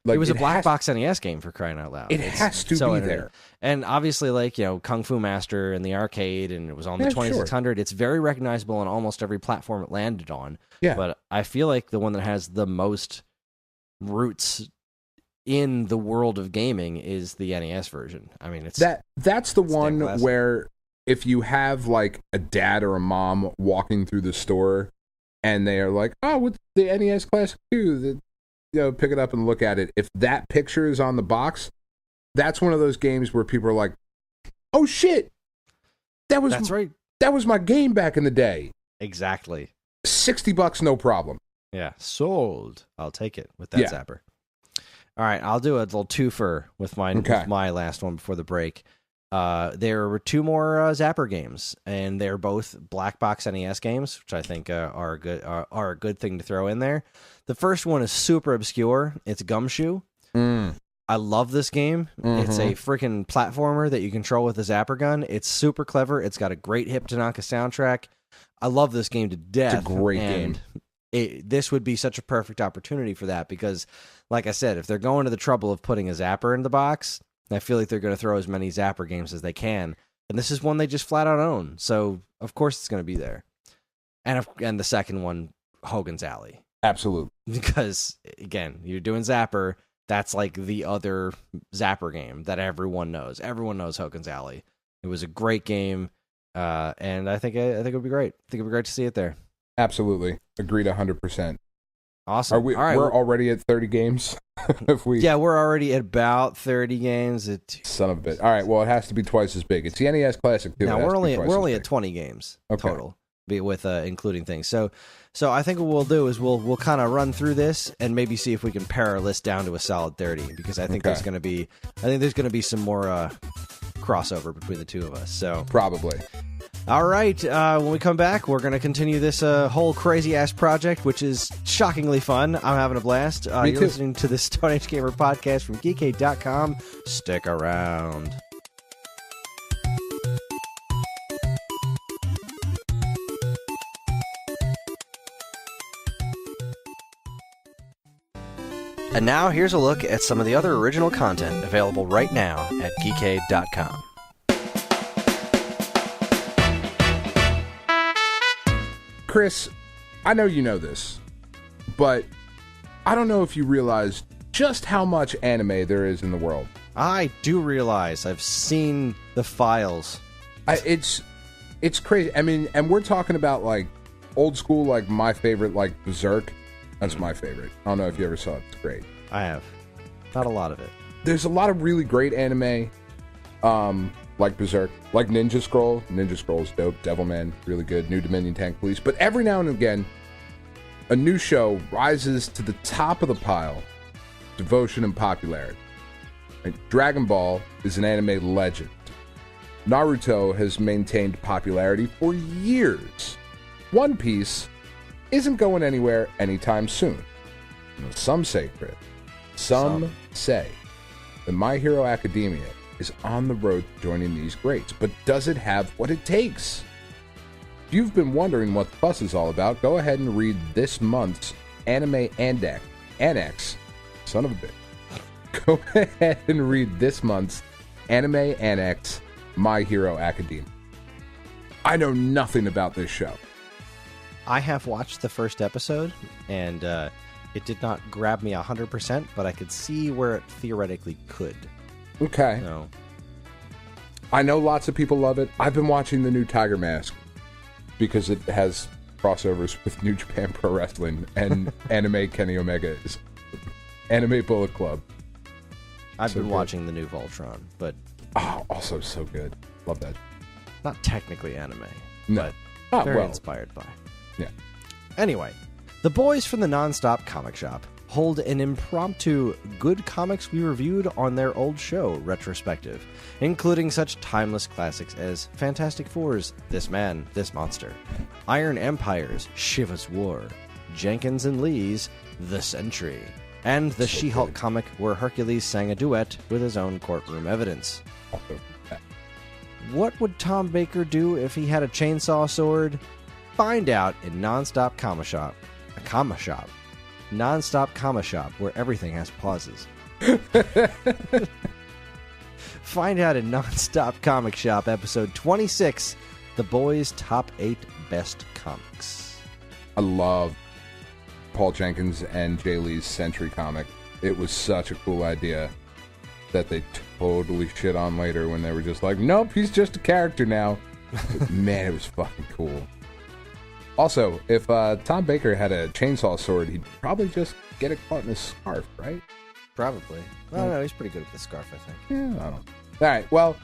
It was a black box NES game, for crying out loud. It has to be there. And obviously, like, Kung Fu Master in the arcade, and it was on the 2600. Sure. It's very recognizable on almost every platform it landed on. Yeah. But I feel like the one that has the most roots in the world of gaming is the NES version. I mean, that's the one where if you have like a dad or a mom walking through the store and they are like, "Oh, what's the NES Classic 2?" Pick it up and look at it. If that picture is on the box, that's one of those games where people are like, "Oh shit, that's right. That was my game back in the day." Exactly. $60, no problem. Yeah, sold. I'll take it with that zapper. All right, I'll do a little twofer with my last one before the break. There were two more Zapper games, and they're both black box NES games, which I think are a good thing to throw in there. The first one is super obscure. It's Gumshoe. I love this game. It's a freaking platformer that you control with a zapper gun. It's super clever. It's got a great Hip Tanaka soundtrack. I love this game to death. It's a great game. This would be such a perfect opportunity for that because, like I said, if they're going to the trouble of putting a zapper in the box, I feel like they're going to throw as many zapper games as they can. And this is one they just flat out own. So, of course, it's going to be there. And the second one, Hogan's Alley. Absolutely. Because, again, you're doing zapper. That's like the other zapper game that everyone knows. Everyone knows Hogan's Alley. It was a great game. And I think it would be great. I think it would be great to see it there. Absolutely. Agreed 100%. Awesome. We're already at 30 games? Yeah, we're already at about 30 games. Son of a bitch. All right, well, it has to be twice as big. It's the NES Classic 2. No, we're only at 20 games total, with including things. So I think what we'll do is we'll kind of run through this and maybe see if we can pare our list down to a solid 30, because I think there's going to be some more crossover between the two of us. So probably. All right, when we come back, we're going to continue this whole crazy-ass project, which is shockingly fun. I'm having a blast. You're listening to the Stone Age Gamer podcast from Geekade.com. Stick around. And now, here's a look at some of the other original content available right now at Geekade.com. Kris, I know you know this, but I don't know if you realize just how much anime there is in the world. I do realize. I've seen the files. It's crazy. I mean, and we're talking about like old school, like my favorite, like Berserk. That's my favorite. I don't know if you ever saw it. It's great. I have. Not a lot of it. There's a lot of really great anime, like Berserk, like Ninja Scroll. Ninja Scroll's dope. Devilman, really good. New Dominion Tank Police. But every now and again, a new show rises to the top of the pile, devotion and popularity. Right? Dragon Ball is an anime legend. Naruto has maintained popularity for years. One Piece isn't going anywhere anytime soon. Some say, Kris, some say that My Hero Academia is on the road to joining these greats, but does it have what it takes? If you've been wondering what the fuss is all about, go ahead and read this month's Anime Annex. Son of a bitch. Go ahead and read this month's Anime Annex, My Hero Academia. I know nothing about this show. I have watched the first episode, and it did not grab me 100%, but I could see where it theoretically could. Okay. So. I know lots of people love it. I've been watching the new Tiger Mask because it has crossovers with New Japan Pro Wrestling and Anime Kenny Omega is Anime Bullet Club. I've been watching the new Voltron, but... Oh, also so good. Love that. Not technically anime, no. But very inspired by. Yeah. Anyway, the boys from the Nonstop Comic Shop hold an impromptu Good Comics We Reviewed on Their Old Show retrospective, including such timeless classics as Fantastic Four's This Man, This Monster, Iron Empire's Shiva's War, Jenkins and Lee's The Sentry, and the She-Hulk comic where Hercules sang a duet with his own courtroom evidence. What would Tom Baker do if he had a chainsaw sword? Find out in Nonstop Comma Shop. A comma shop. Nonstop Comma Shop, where everything has pauses. Find out in Nonstop Comic Shop, episode 26, The Boys' Top 8 Best Comics. I love Paul Jenkins and Jay Lee's Century comic. It was such a cool idea that they totally shit on later when they were just like, nope, he's just a character now. Man, it was fucking cool. Also, if Tom Baker had a chainsaw sword, he'd probably just get it caught in his scarf, right? Probably. I don't know. He's pretty good with the scarf, I think. Yeah, I don't know. All right, well,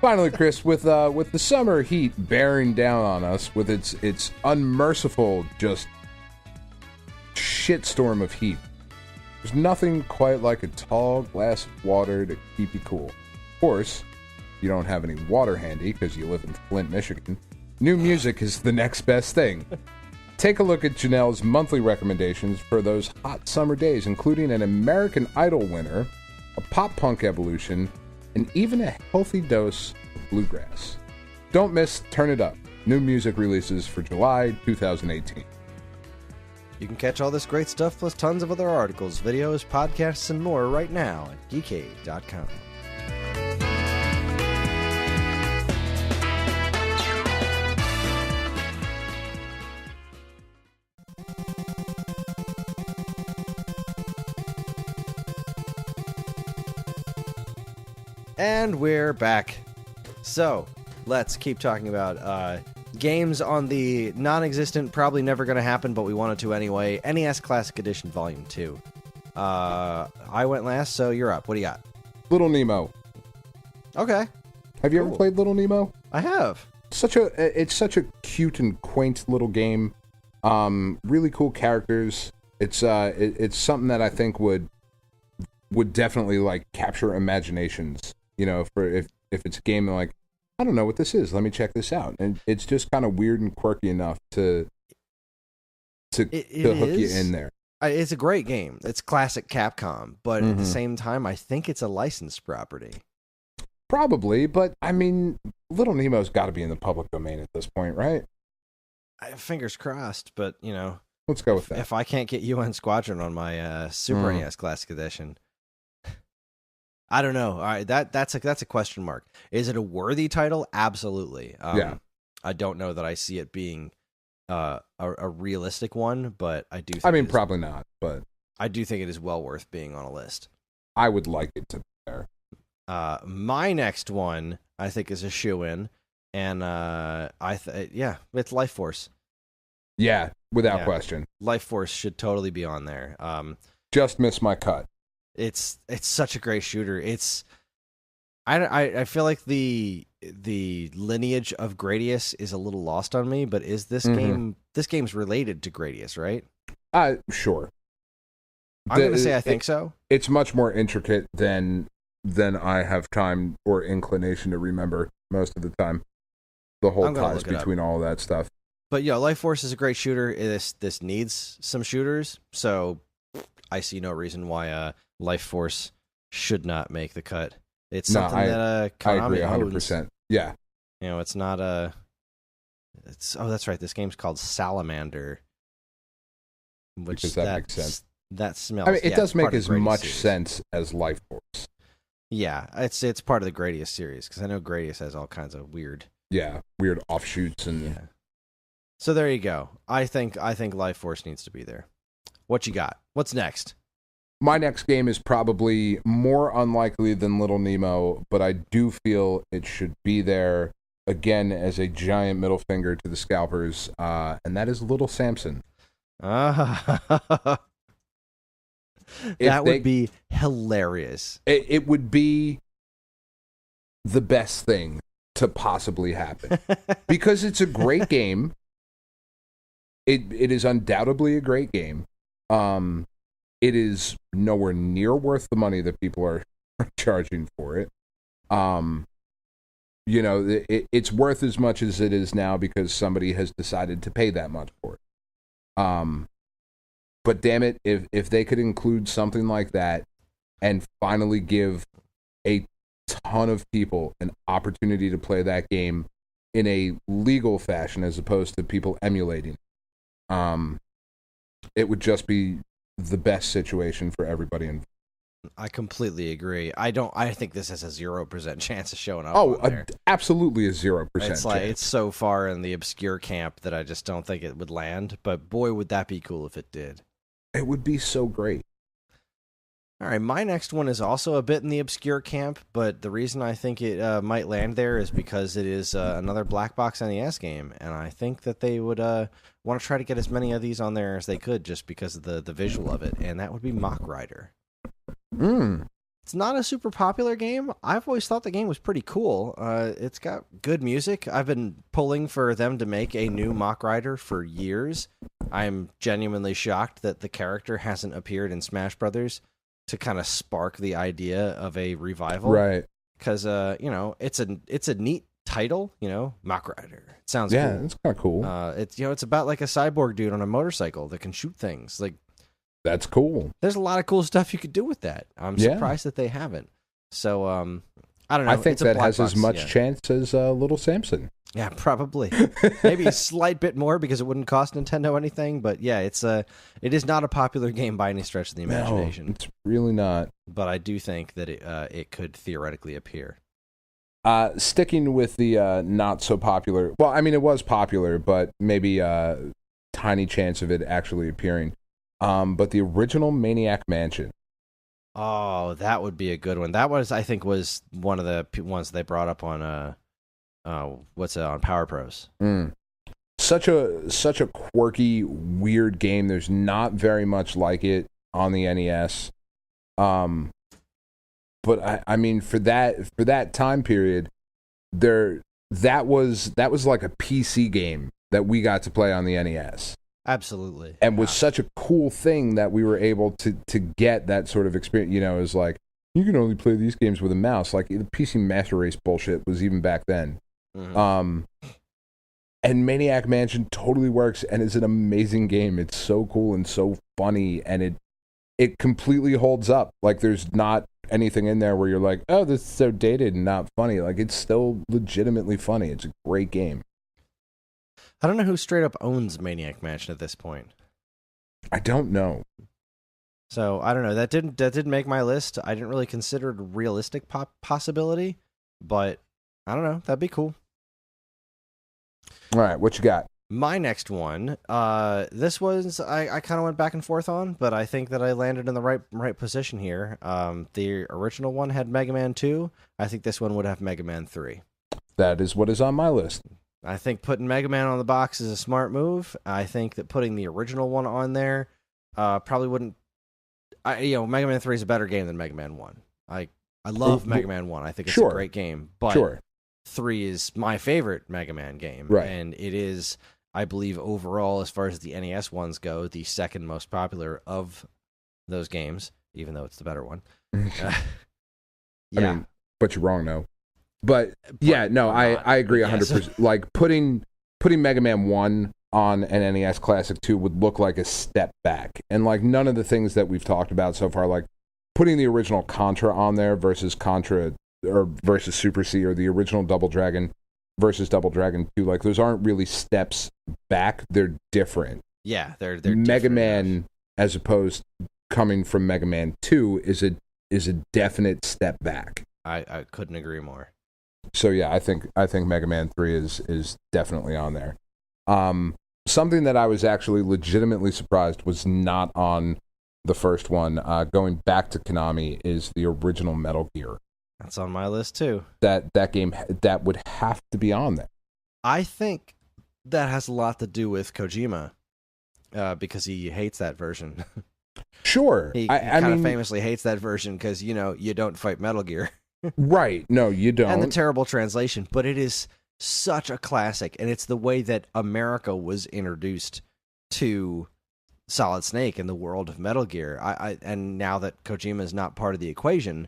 finally, Chris, with the summer heat bearing down on us, with its unmerciful, just shitstorm of heat, there's nothing quite like a tall glass of water to keep you cool. Of course, you don't have any water handy because you live in Flint, Michigan. New music is the next best thing. Take a look at Janelle's monthly recommendations for those hot summer days, including an American Idol winner, a pop-punk evolution, and even a healthy dose of bluegrass. Don't miss Turn It Up. New music releases for July 2018. You can catch all this great stuff plus tons of other articles, videos, podcasts, and more right now at geekade.com. And we're back. So, let's keep talking about games on the non-existent, probably never going to happen, but we wanted to anyway, NES Classic Edition Volume 2. I went last, so you're up. What do you got? Little Nemo. Okay. Have you ever played Little Nemo? I have. It's such a cute and quaint little game. Really cool characters. It's something that I think would definitely like capture imaginations. You know, for if it's a game like, I don't know what this is, let me check this out, and it's just kind of weird and quirky enough to hook you in there. It's a great game. It's classic Capcom, but at the same time, I think it's a licensed property. Probably, but I mean, Little Nemo's got to be in the public domain at this point, right? Fingers crossed, but you know, let's go with that. If I can't get UN Squadron on my Super NES Classic Edition, I don't know. All right, that's a question mark. Is it a worthy title? Absolutely. Yeah. I don't know that I see it being a realistic one, but I do. Think I mean, probably not, but I do think it is well worth being on a list. I would like it to be there. My next one, I think, is a shoo-in, and it's Life Force. Yeah, without question. Life Force should totally be on there. Just missed my cut. It's such a great shooter. I feel like the lineage of Gradius is a little lost on me, but is this game? This game's related to Gradius, right? Sure. I'm going to say I think so. It's much more intricate than I have time or inclination to remember most of the time. The whole ties between all of that stuff. But yeah, Life Force is a great shooter. This needs some shooters, so I see no reason why Life Force should not make the cut. It's something that Konami I agree 100%. Yeah. You know, it's not that's right. This game's called Salamander. Which because that makes sense. That smells. I mean, it does make as much sense as Life Force. Yeah, it's part of the Gradius series, because I know Gradius has all kinds of weird offshoots and. Yeah. So there you go. I think Life Force needs to be there. What you got? What's next? My next game is probably more unlikely than Little Nemo, but I do feel it should be there again as a giant middle finger to the scalpers, and that is Little Samson. That would be hilarious. It would be the best thing to possibly happen because it's a great game. It is undoubtedly a great game. It is nowhere near worth the money that people are charging for it. You know, it's worth as much as it is now because somebody has decided to pay that much for it. But damn it, if they could include something like that and finally give a ton of people an opportunity to play that game in a legal fashion as opposed to people emulating, it would just be the best situation for everybody involved. I completely agree. I think this has a 0% chance of showing up. Absolutely a 0% It's like chance. it's so far in the obscure camp that I just don't think it would land. But boy, would that be cool if it did. It would be so great. All right, my next one is also a bit in the obscure camp, but the reason I think it might land there is because it is another black box NES game, and I think that they would want to try to get as many of these on there as they could just because of the visual of it, and that would be Mock Rider. It's not a super popular game. I've always thought the game was pretty cool. It's got good music. I've been pulling for them to make a new Mock Rider for years. I'm genuinely shocked that the character hasn't appeared in Smash Brothers to kind of spark the idea of a revival. Right. Because, it's a neat title, Mock Rider. It sounds cool. Yeah, it's kind of cool. It's about like a cyborg dude on a motorcycle that can shoot things. Like, that's cool. there's a lot of cool stuff you could do with that. I'm surprised that they haven't. So, I don't know. I think it's that has box, as much chance as Little Samson. Yeah, probably. Maybe a slight bit more because it wouldn't cost Nintendo anything. But yeah, it is not a popular game by any stretch of the imagination. No, it's really not. But I do think that it could theoretically appear. Sticking with the not so popular. Well, I mean, it was popular, but maybe tiny chance of it actually appearing. But the original Maniac Mansion. Oh, that would be a good one. That was one of the ones they brought up on on Power Pros. Such a quirky, weird game. There's not very much like it on the NES. But I mean, for that time period, that was like a PC game that we got to play on the NES. Absolutely. And was such a cool thing that we were able to get that sort of experience. It was like, you can only play these games with a mouse. Like, the PC Master Race bullshit was even back then. Mm-hmm. And Maniac Mansion totally works and is an amazing game. It's so cool and so funny, and it completely holds up. Like, there's not anything in there where you're like, oh, this is so dated and not funny. Like, it's still legitimately funny. It's a great game. I don't know who straight up owns Maniac Mansion at this point. I don't know. So I don't know. That didn't make my list. I didn't really consider it a realistic possibility, but I don't know. That'd be cool. All right, what you got? My next one. This was I kind of went back and forth on, but I think that I landed in the right position here. The original one had Mega Man 2. I think this one would have Mega Man 3. That is what is on my list. I think putting Mega Man on the box is a smart move. I think that putting the original one on there probably wouldn't. Mega Man 3 is a better game than Mega Man 1. I love Mega Man 1. I think it's a great game. But 3 is my favorite Mega Man game. Right. And it is, I believe, overall, as far as the NES ones go, the second most popular of those games, even though it's the better one. I mean, but you're wrong, no. But yeah, no, I agree 100%. Like, putting Mega Man 1 on an NES Classic 2 would look like a step back. And, like, none of the things that we've talked about so far, like putting the original Contra on there versus Super C, or the original Double Dragon versus Double Dragon 2, like, those aren't really steps back. They're different. Yeah, they're Mega Man, as opposed coming from Mega Man 2, is a definite step back. I couldn't agree more. So yeah, I think Mega Man 3 is definitely on there. Something that I was actually legitimately surprised was not on the first one, going back to Konami, is the original Metal Gear. That's on my list too. That game that would have to be on there. I think that has a lot to do with Kojima, because he hates that version. Sure. He kind of famously hates that version because, you don't fight Metal Gear. Right. No, you don't. And the terrible translation, but it is such a classic, and it's the way that America was introduced to Solid Snake in the world of Metal Gear. And now that Kojima is not part of the equation,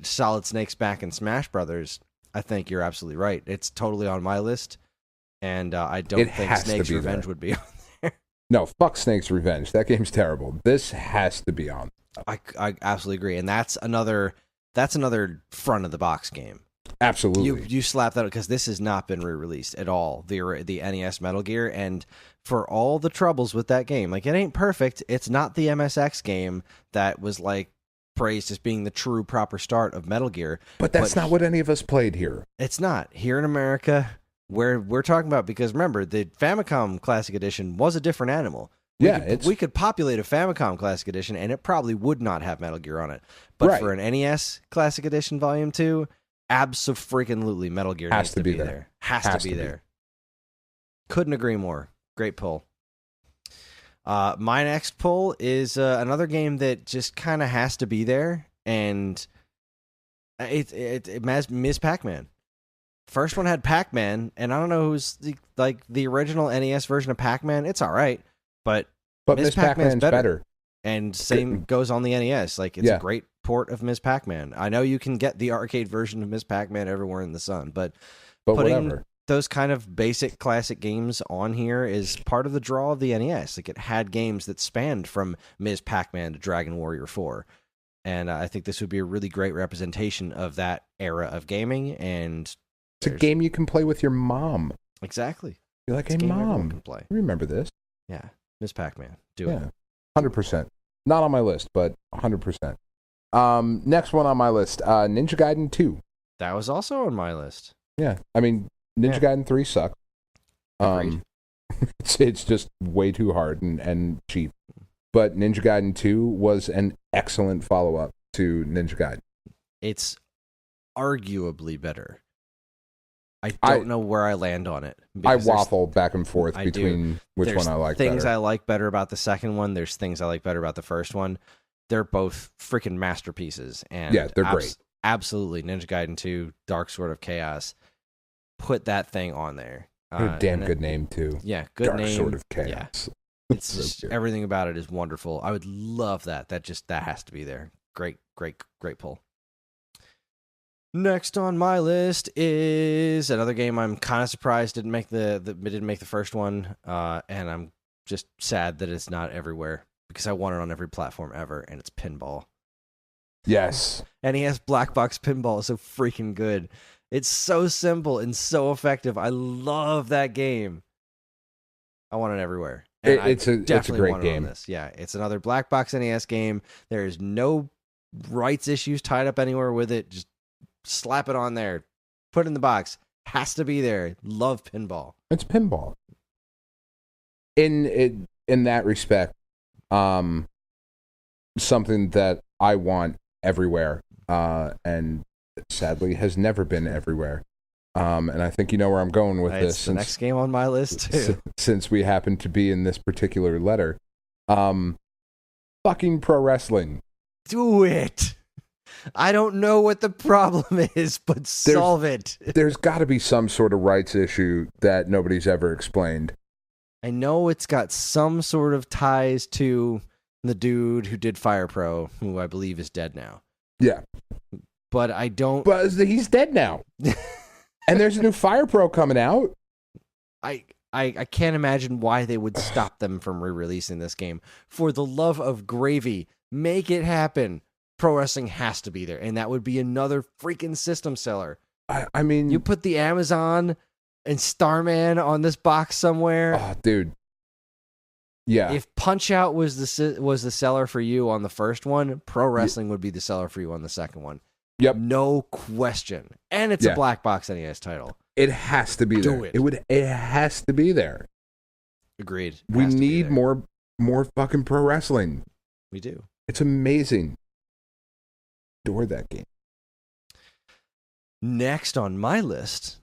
Solid Snake's back in Smash Brothers. I think you're absolutely right. It's totally on my list, and I don't think Snake's Revenge would be on there. No, fuck Snake's Revenge. That game's terrible. This has to be on. I absolutely agree, and that's another front of the box game. Absolutely. You slap that because this has not been re-released at all. The NES Metal Gear, and for all the troubles with that game, like it ain't perfect. It's not the MSX game that was like praised as being the true proper start of Metal Gear. But that's not what any of us played here. It's not here in America. Where we're talking about, because remember, the Famicom Classic Edition was a different animal. We could populate a Famicom Classic Edition, and it probably would not have Metal Gear on it. But for an NES Classic Edition Volume 2, abso-freaking-lutely Metal Gear needs to be there. Has to be there. Couldn't agree more. Great pull. My next pull is another game that just kind of has to be there, and it Ms. Pac-Man. First one had Pac-Man, and I don't know who's the original NES version of Pac-Man. It's all right, but Ms. Pac-Man's better. And same goes on the NES. Like, it's a great port of Ms. Pac-Man. I know you can get the arcade version of Ms. Pac-Man everywhere in the sun, but putting whatever. Those kind of basic classic games on here is part of the draw of the NES. Like, it had games that spanned from Ms. Pac-Man to Dragon Warrior 4. And I think this would be a really great representation of that era of gaming. And it's a game you can play with your mom. Exactly. You're like, hey, Mom, can play. Remember this? Yeah. Ms. Pac-Man. Do it. 100%. Not on my list, but 100%. Next one on my list, Ninja Gaiden 2. That was also on my list. Yeah. I mean, Ninja Gaiden 3 sucked. It's just way too hard and cheap. But Ninja Gaiden 2 was an excellent follow-up to Ninja Gaiden. It's arguably better. I don't know where I land on it. I waffle back and forth between which one I like better. There's things I like better about the second one. There's things I like better about the first one. They're both freaking masterpieces. And yeah, they're great. Absolutely. Ninja Gaiden 2, Dark Sword of Chaos. Put that thing on there. A damn good name, too. Yeah, good Dark name. Sword of Chaos. Yeah. It's just, everything about it is wonderful. I would love that. That has to be there. Great pull. Next on my list is another game I'm kind of surprised didn't make the first one, and I'm just sad that it's not everywhere because I want it on every platform ever, and it's Pinball. Yes. NES Black Box Pinball is so freaking good. It's so simple and so effective. I love that game. I want it everywhere. It's a great game. Yeah, it's another Black Box NES game. There is no rights issues tied up anywhere with it. Just slap it on there. Put it in the box. Has to be there. Love Pinball. It's Pinball. In that respect, something that I want everywhere, and sadly has never been everywhere. And I think you know where I'm going with this. It's the next game on my list, too. Since we happen to be in this particular letter. Fucking pro wrestling. Do it! I don't know what the problem is, but solve it. There's got to be some sort of rights issue that nobody's ever explained. I know it's got some sort of ties to the dude who did Fire Pro, who I believe is dead now. Yeah. But I don't... But he's dead now. And there's a new Fire Pro coming out. I can't imagine why they would stop them from re-releasing this game. For the love of gravy, make it happen. Pro wrestling has to be there, and that would be another freaking system seller. I mean... You put the Amazon and Starman on this box somewhere. Oh, dude. Yeah. If Punch-Out was the seller for you on the first one, Pro Wrestling would be the seller for you on the second one. Yep. No question. And it's a black box NES title. It has to be there. It has to be there. Agreed. We need more fucking pro wrestling. We do. It's amazing. Adore that game. Next on my list,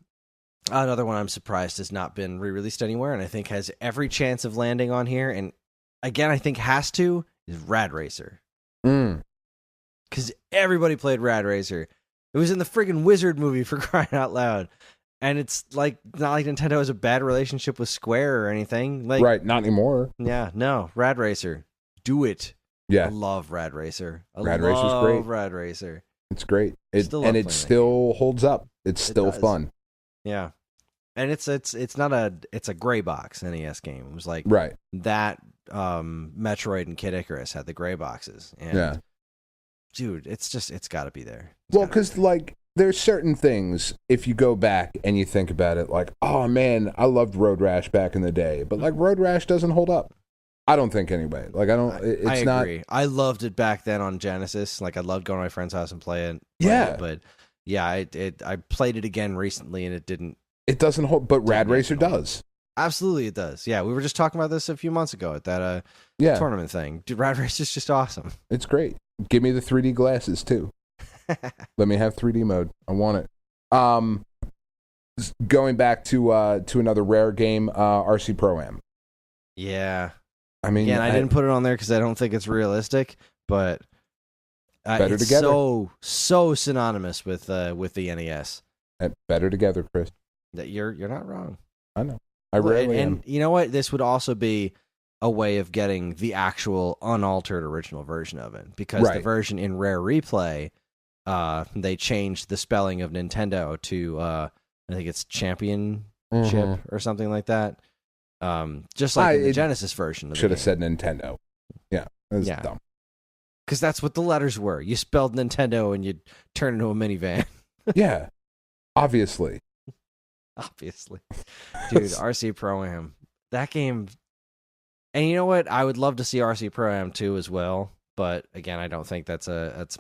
another one I'm surprised has not been re-released anywhere, and I think has every chance of landing on here, and again, I think has to, is Rad Racer. Because everybody played Rad Racer. It was in the friggin' Wizard movie, for crying out loud. And it's like not like Nintendo has a bad relationship with Square or anything. Like, right, not anymore. Yeah, no. Rad Racer. Do it. Yeah. I love Rad Racer. Rad Racer's great. Rad Racer. It's great. It still holds up. It's still fun. Yeah. And it's a gray box NES game. It was like that Metroid and Kid Icarus had the gray boxes. And dude, it's got to be there. Well, because like there's certain things, if you go back and you think about it, like, oh man, I loved Road Rash back in the day, but like Road Rash doesn't hold up. I don't think anyway. Like I agree. I loved it back then on Genesis. Like I loved going to my friend's house and playing it. Yeah. But yeah, I played it again recently and it didn't. It doesn't hold, but Rad Racer does. Absolutely, it does. Yeah, we were just talking about this a few months ago at that tournament thing. Dude, Rad Racer's just awesome. It's great. Give me the 3D glasses too. Let me have 3D mode. I want it. Going back to another rare game, RC Pro-Am. Yeah. I mean, I didn't put it on there because I don't think it's realistic, but better it's together. So synonymous with the NES. Better together, Chris. That you're not wrong. I know. I rarely am. And you know what? This would also be a way of getting the actual unaltered original version of it, because the version in Rare Replay, they changed the spelling of Nintendo to I think it's championship or something like that. Just like in the Genesis version. Should have said Nintendo. Yeah, that's dumb. Because that's what the letters were. You spelled Nintendo and you turn into a minivan. Yeah, obviously. Dude, RC Pro-Am. That game. And you know what? I would love to see RC Pro-Am 2 as well. But again, I don't think that's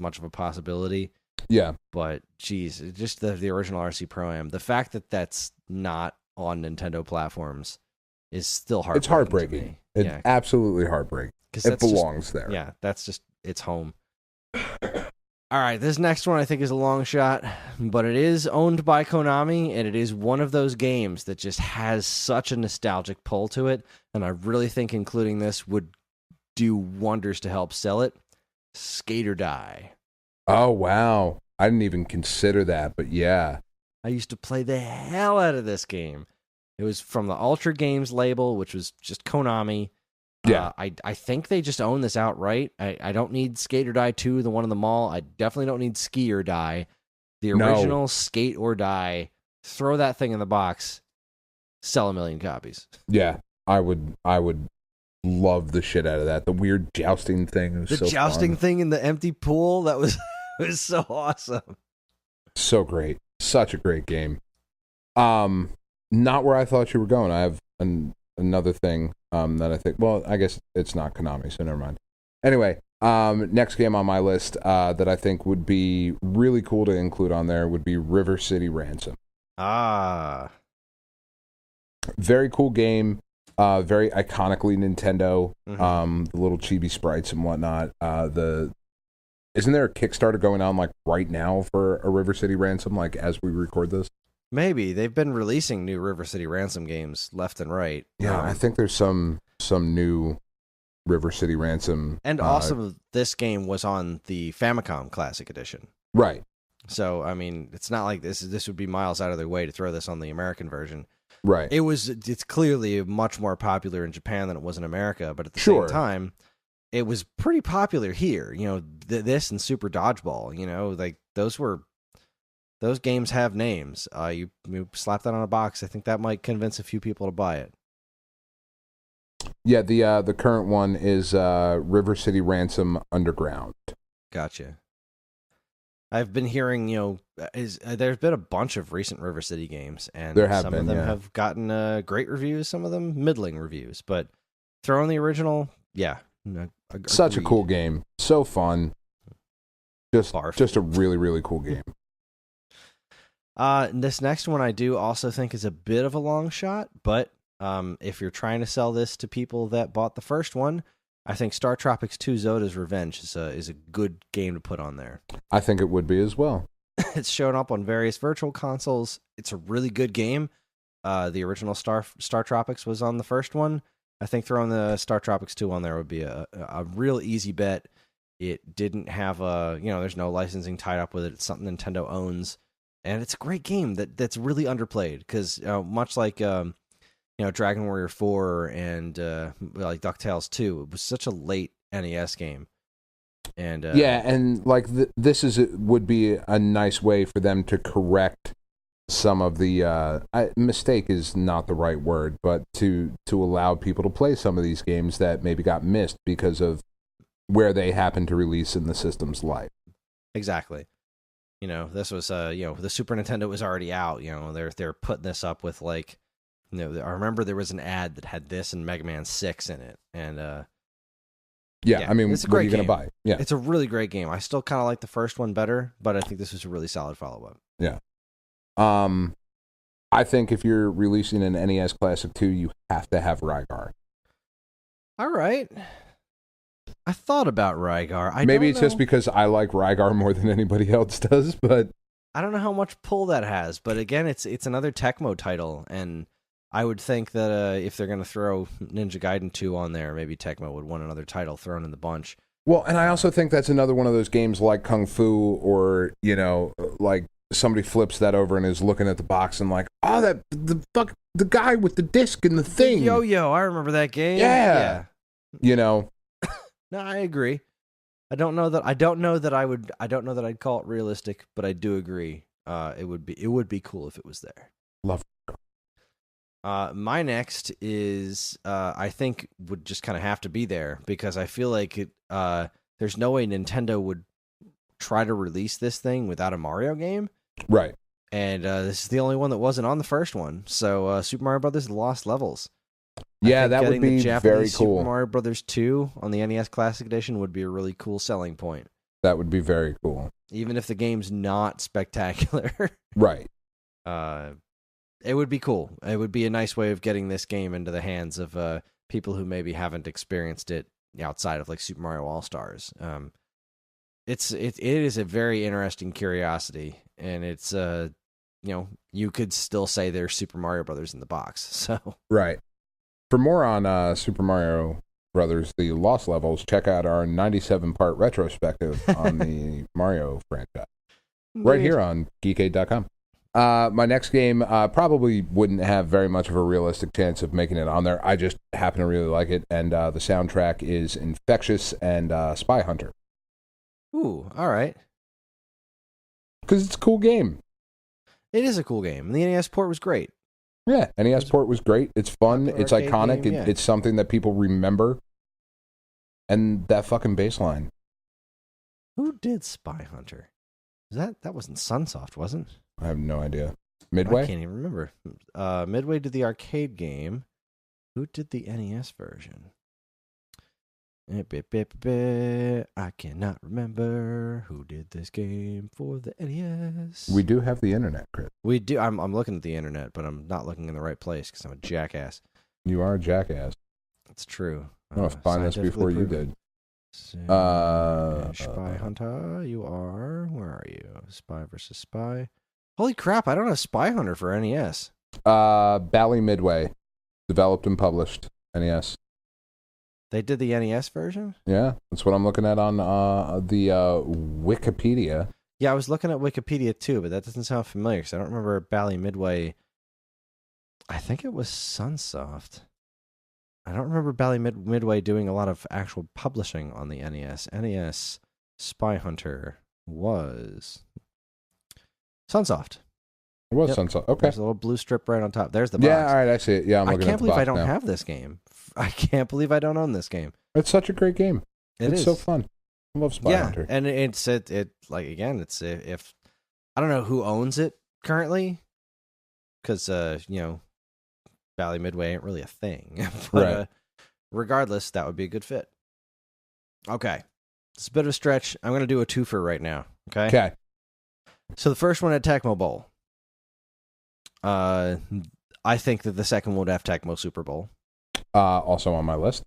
much of a possibility. Yeah. But geez, just the original RC Pro-Am. The fact that that's not on Nintendo platforms is still heartbreaking. It's heartbreaking. It's absolutely heartbreaking. It belongs there. Yeah, that's just its home. All right, this next one I think is a long shot, but it is owned by Konami, and it is one of those games that just has such a nostalgic pull to it, and I really think including this would do wonders to help sell it. Skate or Die. Oh, wow. I didn't even consider that, but yeah. I used to play the hell out of this game. It was from the Ultra Games label, which was just Konami. Yeah. I think they just own this outright. I don't need Skate or Die 2, the one in the mall. I definitely don't need Ski or Die. The original Skate or Die. Throw that thing in the box. Sell 1 million copies. Yeah, I would love the shit out of that. The weird jousting thing. The jousting thing in the empty pool, that was so awesome. So great. Such a great game. Not where I thought you were going. I have another thing that I think, well, I guess it's not Konami, so never mind. Anyway, next game on my list that I think would be really cool to include on there would be River City Ransom. Ah. Very cool game. Very iconically Nintendo. The little chibi sprites and whatnot. Isn't there a Kickstarter going on like right now for a River City Ransom, like as we record this? Maybe. They've been releasing new River City Ransom games left and right. Yeah, I think there's some new River City Ransom. And also, this game was on the Famicom Classic Edition. Right. So, I mean, it's not like this would be miles out of their way to throw this on the American version. Right. It's clearly much more popular in Japan than it was in America, but at the same time, it was pretty popular here. You know, this and Super Dodgeball, you know, like those games have names. You slap that on a box, I think that might convince a few people to buy it. Yeah, the current one is River City Ransom Underground. Gotcha. I've been hearing, there's been a bunch of recent River City games, and some of them have gotten great reviews, some of them middling reviews. But throw in the original, such a cool game, so fun. Just a really, really cool game. This next one I do also think is a bit of a long shot, but if you're trying to sell this to people that bought the first one, I think Startropics 2 Zoda's Revenge is a good game to put on there. I think it would be as well. It's shown up on various virtual consoles. It's a really good game. The original Startropics was on the first one. I think throwing the Startropics 2 on there would be a real easy bet. It didn't have there's no licensing tied up with it. It's something Nintendo owns. And it's a great game that's really underplayed because much like Dragon Warrior 4 and like DuckTales 2, it was such a late NES game. And and like this would be a nice way for them to correct some of the mistake is not the right word, but to allow people to play some of these games that maybe got missed because of where they happen to release in the system's life. Exactly. this was the Super Nintendo was already out. They're putting this up with like, I remember there was an ad that had this and Mega Man 6 in it, and I mean, it's a what are great you going to game. buy? Yeah, it's a really great game. I still kind of like the first one better, but I think this was a really solid follow-up. Yeah. I think if you're releasing an NES Classic 2, you have to have Rygar. All right. I thought about Rygar. Maybe it's just because I like Rygar more than anybody else does, but I don't know how much pull that has. But again, it's another Tecmo title, and I would think that if they're going to throw Ninja Gaiden 2 on there, maybe Tecmo would want another title thrown in the bunch. Well, and I also think that's another one of those games like Kung Fu, or like somebody flips that over and is looking at the box and like, oh, the guy with the disc and the thing. Yo, I remember that game. Yeah. No, I agree. I don't know that I'd call it realistic, but I do agree. It would be cool if it was there. Love. My next is I think would just kind of have to be there because I feel like there's no way Nintendo would try to release this thing without a Mario game. Right. And this is the only one that wasn't on the first one. So Super Mario Brothers Lost Levels. Yeah, that would be very cool. Super Mario Brothers 2 on the NES Classic Edition would be a really cool selling point. That would be very cool. Even if the game's not spectacular. Right. It would be cool. It would be a nice way of getting this game into the hands of people who maybe haven't experienced it outside of like Super Mario All-Stars. It is a very interesting curiosity, and it's you could still say there's Super Mario Brothers in the box. So right. For more on Super Mario Brothers, the Lost Levels, check out our 97-part retrospective on the Mario franchise. Right here on geekade.com. My next game probably wouldn't have very much of a realistic chance of making it on there. I just happen to really like it, and the soundtrack is infectious and Spy Hunter. Ooh, all right. Because it's a cool game. It is a cool game. The NES port was great. Yeah, NES port was great. It's fun. It's iconic. Game, yeah. It's something that people remember. And that fucking bass line. Who did Spy Hunter? That wasn't Sunsoft, wasn't it? I have no idea. Midway? I can't even remember. Midway did the arcade game. Who did the NES version? I cannot remember who did this game for the NES. We do have the internet, Kris. We do. I'm looking at the internet, but I'm not looking in the right place because I'm a jackass. You are a jackass. That's true. I'm going to find this before you did. Spy Hunter, you are. Where are you? Spy versus Spy. Holy crap! I don't have Spy Hunter for NES. Bally Midway, developed and published NES. They did the NES version? Yeah, that's what I'm looking at on the Wikipedia. Yeah, I was looking at Wikipedia too, but that doesn't sound familiar because I don't remember Bally Midway. I think it was Sunsoft. I don't remember Bally Midway doing a lot of actual publishing on the NES. NES Spy Hunter was Sunsoft. It was Sunsoft. Okay. There's a little blue strip right on top. There's the box. Yeah, all right, I see it. Yeah, I'm looking at the box. I can't believe I don't now. have this game. I can't believe I don't own this game. It's such a great game. It's so fun. I love Spy Hunter. And it's like again, it's if I don't know who owns it currently, because Bally Midway ain't really a thing. But right. Regardless, that would be a good fit. Okay, it's a bit of a stretch. I'm gonna do a twofer right now. Okay. Okay. So the first one at Tecmo Bowl. I think that the second one would have Tecmo Super Bowl. Also on my list.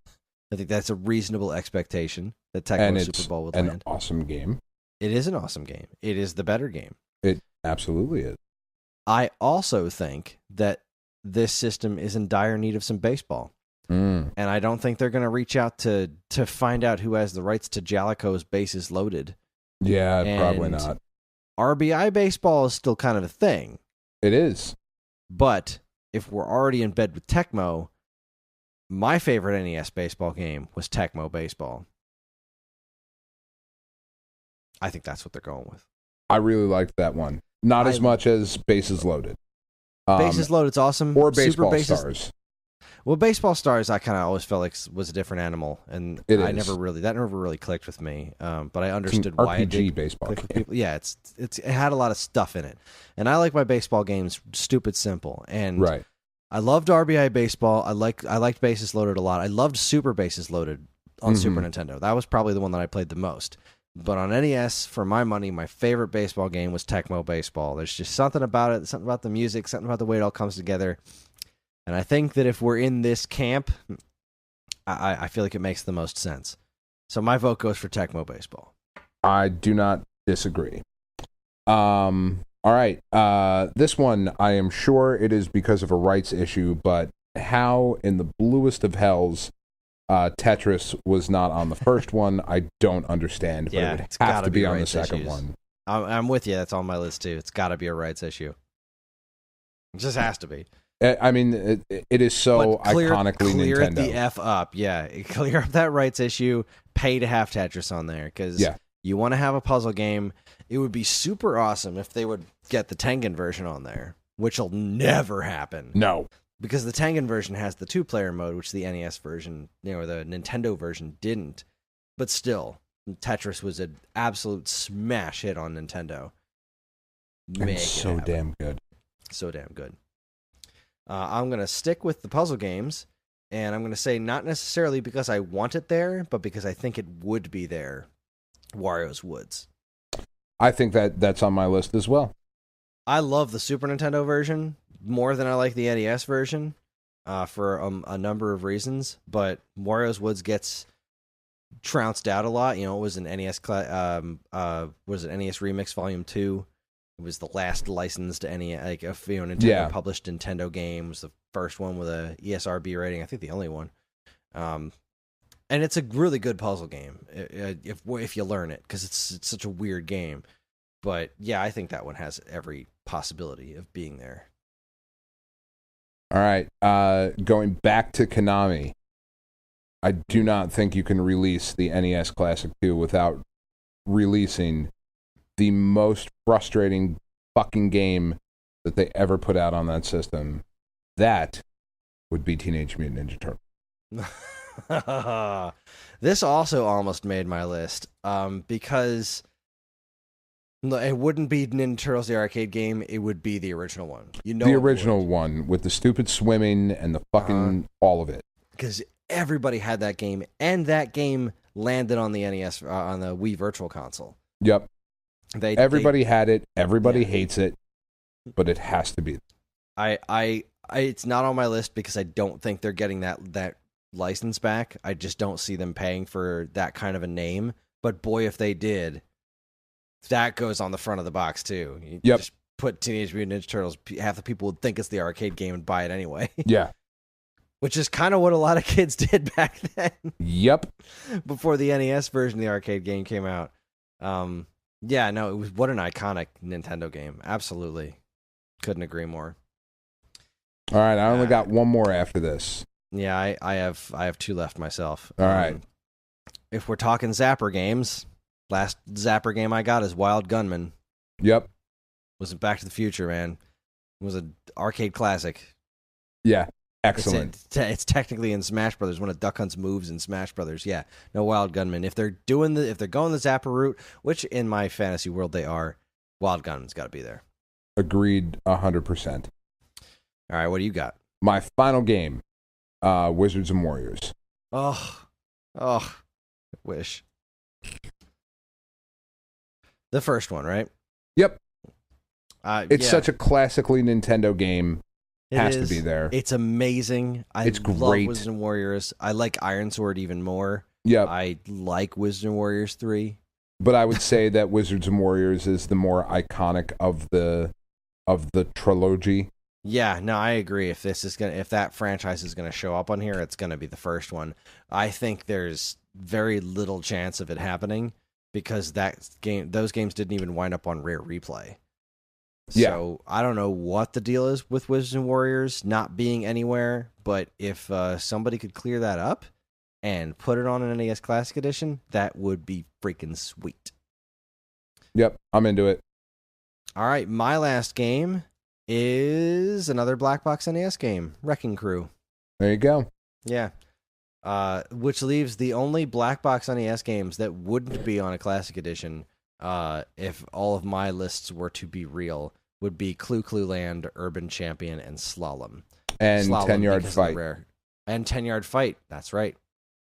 I think that's a reasonable expectation that Tecmo Super Bowl would land. An awesome game. It is an awesome game. It is the better game. It absolutely is. I also think that this system is in dire need of some baseball. And I don't think they're going to reach out to find out who has the rights to Jalico's Bases Loaded. Yeah, probably not. RBI baseball is still kind of a thing. It is. But if we're already in bed with Tecmo, my favorite NES baseball game was Tecmo Baseball. I think that's what they're going with. I really liked that one. Not as much as Bases Loaded. Bases Loaded's awesome. Or Baseball Stars. Well, Baseball Stars, I kind of always felt like was a different animal, and It that is. never really clicked with me. But I understood why it RPG did baseball click with game. people. Yeah, it had a lot of stuff in it, and I like my baseball games stupid simple. And Right. I loved RBI Baseball. I liked Bases Loaded a lot. I loved Super Bases Loaded on Super Nintendo. That was probably the one that I played the most. But on NES, for my money, my favorite baseball game was Tecmo Baseball. There's just something about it, something about the music, something about the way it all comes together. And I think that if we're in this camp, I feel like it makes the most sense. So my vote goes for Tecmo Baseball. I do not disagree. All right. This one, I am sure it is because of a rights issue, but how in the bluest of hells Tetris was not on the first one, I don't understand. But Yeah, it would it's have gotta to be be on the rights second issues. one. I'm with you. That's on my list, too. It's got to be a rights issue. It just has to be. I mean, it is so But iconically clear Nintendo. it the F up. Yeah, clear up that rights issue. Pay to have Tetris on there because you want to have a puzzle game. It would be super awesome if they would get the Tengen version on there, which will never happen. No. Because the Tengen version has the 2-player mode, which the NES version, or the Nintendo version didn't. But still, Tetris was an absolute smash hit on Nintendo. It's so damn good. So damn good. I'm going to stick with the puzzle games, and I'm going to say not necessarily because I want it there, but because I think it would be there. Wario's Woods. I think that's on my list as well. I love the Super Nintendo version more than I like the NES version for a number of reasons, but Wario's Woods gets trounced out a lot. You know, it was an NES NES Remix Volume 2. It was the last licensed NES, Nintendo published Nintendo game. It was the first one with a ESRB rating. I think the only one. And it's a really good puzzle game if you learn it, because it's such a weird game. But yeah, I think that one has every possibility of being there. All right, going back to Konami, I do not think you can release the NES Classic 2 without releasing the most frustrating fucking game that they ever put out on that system. That would be Teenage Mutant Ninja Turtles. This also almost made my list because it wouldn't be Ninja Turtles the arcade game. It would be the original one. The original one with the stupid swimming and the fucking all of it. Because everybody had that game, and that game landed on the NES on the Wii Virtual Console. Yep. Everybody had it. Everybody hates it, but it has to be. It's not on my list because I don't think they're getting that license back. I just don't see them paying for that kind of a name. But boy, if they did, that goes on the front of the box too. You just put Teenage Mutant Ninja Turtles. Half the people would think it's the arcade game and buy it anyway. Yeah. Which is kind of what a lot of kids did back then. Yep. Before the NES version of the arcade game came out. Yeah, no, it was what an iconic Nintendo game. Absolutely. Couldn't agree more. All right, I only got one more after this. Yeah, I have two left myself. All right. If we're talking Zapper games, last Zapper game I got is Wild Gunman. Yep. Was Back to the Future, man. It was an arcade classic. Yeah. Excellent. It's technically in Smash Brothers, one of Duck Hunt's moves in Smash Brothers. Yeah, no Wild Gunman. If they're going the Zapper route, which in my fantasy world they are, Wild Gunman's got to be there. Agreed, 100%. All right, what do you got? My final game, Wizards and Warriors. I wish. The first one, right? Yep. It's such a classically Nintendo game. Has to be there. It's amazing. It's love great. Wizards and Warriors. I like Iron Sword even more. Yep. I like Wizards and Warriors 3. But I would say that Wizards and Warriors is the more iconic of the trilogy. Yeah, no, I agree. If that franchise is gonna show up on here, it's gonna be the first one. I think there's very little chance of it happening because those games didn't even wind up on Rare Replay. So I don't know what the deal is with Wizards and Warriors not being anywhere, but if somebody could clear that up and put it on an NES Classic Edition, that would be freaking sweet. Yep, I'm into it. All right, my last game is another Black Box NES game, Wrecking Crew. There you go. Yeah. Which leaves the only black box NES games that wouldn't be on a Classic Edition, if all of my lists were to be real, would be Clue Clue Land, Urban Champion, and Slalom. And Slalom 10-yard fight. And 10-yard fight. That's right.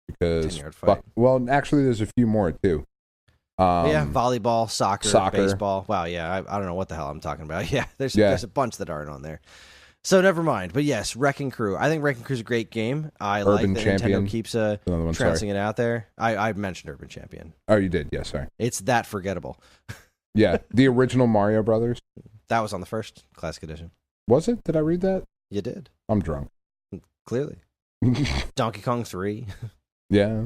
Because 10-yard fight. Well, actually, there's a few more too. Yeah, volleyball, soccer, baseball. Wow, yeah, I don't know what the hell I'm talking about. Yeah, there's a bunch that aren't on there. So never mind. But yes, Wrecking Crew. I think Wrecking Crew's a great game. I Urban like that Champion. Nintendo keeps trouncing it out there. I mentioned Urban Champion. Oh, you did? Yeah, sorry. It's that forgettable. Yeah, the original Mario Brothers. That was on the first Classic Edition. Was it? Did I read that? You did. I'm drunk. Clearly. Donkey Kong 3. Yeah.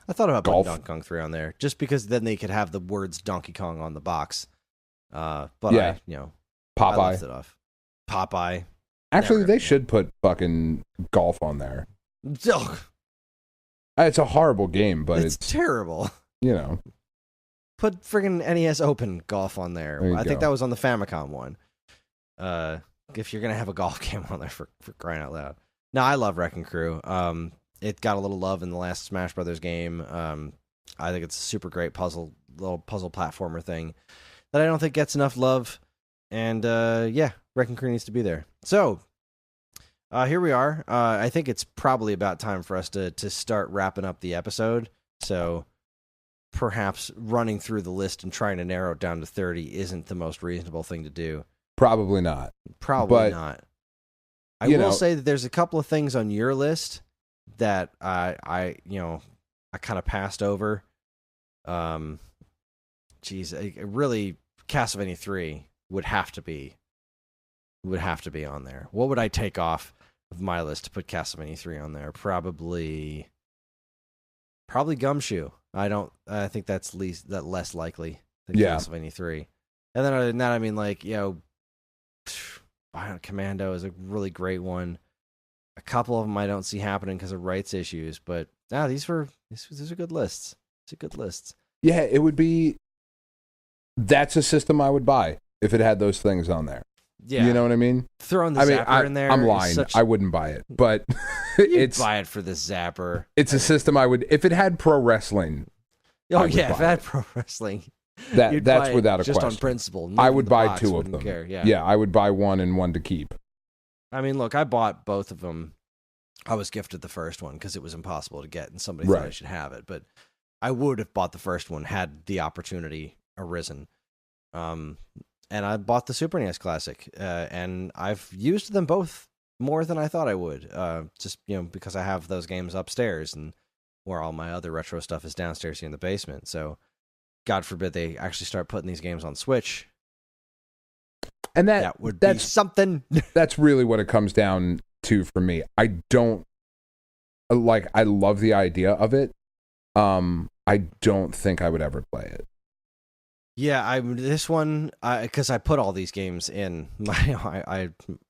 I thought about putting Donkey Kong 3 on there, just because then they could have the words Donkey Kong on the box. But yeah. I left it off. Popeye. Actually, they should put fucking golf on there. Ugh. It's a horrible game, but it's terrible. Put friggin' NES Open golf on there. I think that was on the Famicom one. If you're gonna have a golf game on there, for crying out loud. No, I love Wrecking Crew. It got a little love in the last Smash Brothers game. I think it's a super great little puzzle platformer thing that I don't think gets enough love. And Wrecking Crew needs to be there. So here we are. I think it's probably about time for us to start wrapping up the episode. So perhaps running through the list and trying to narrow it down to 30 isn't the most reasonable thing to do. Probably not. Not. I will say that there's a couple of things on your list that I kind of passed over. Really, Castlevania 3 would have to be on there. What would I take off of my list to put Castlevania 3 on there? Probably Gumshoe. I think that's less likely than Castlevania 3. And then other than that, I mean, Bionic Commando is a really great one. A couple of them I don't see happening because of rights issues, but these are good lists. These are good lists. Yeah, it would be. That's a system I would buy if it had those things on there. Yeah, you know what I mean. Throwing the zapper in there. I'm lying. I wouldn't buy it, but it's buy it for the zapper. It's a system I would if it had pro wrestling. Oh yeah, if it had pro wrestling. That's without a just question. Just on principle. I would buy two of them. Care. Yeah, I would buy one and one to keep. I mean, look, I bought both of them. I was gifted the first one because it was impossible to get, and somebody thought I should have it. But I would have bought the first one had the opportunity arisen. And I bought the Super NES Classic, and I've used them both more than I thought I would. Just because I have those games upstairs, and where all my other retro stuff is downstairs here in the basement. So, God forbid they actually start putting these games on Switch. And that would be something. That's really what it comes down to for me. I don't I love the idea of it. I don't think I would ever play it. Yeah, this one because I put all these games in my I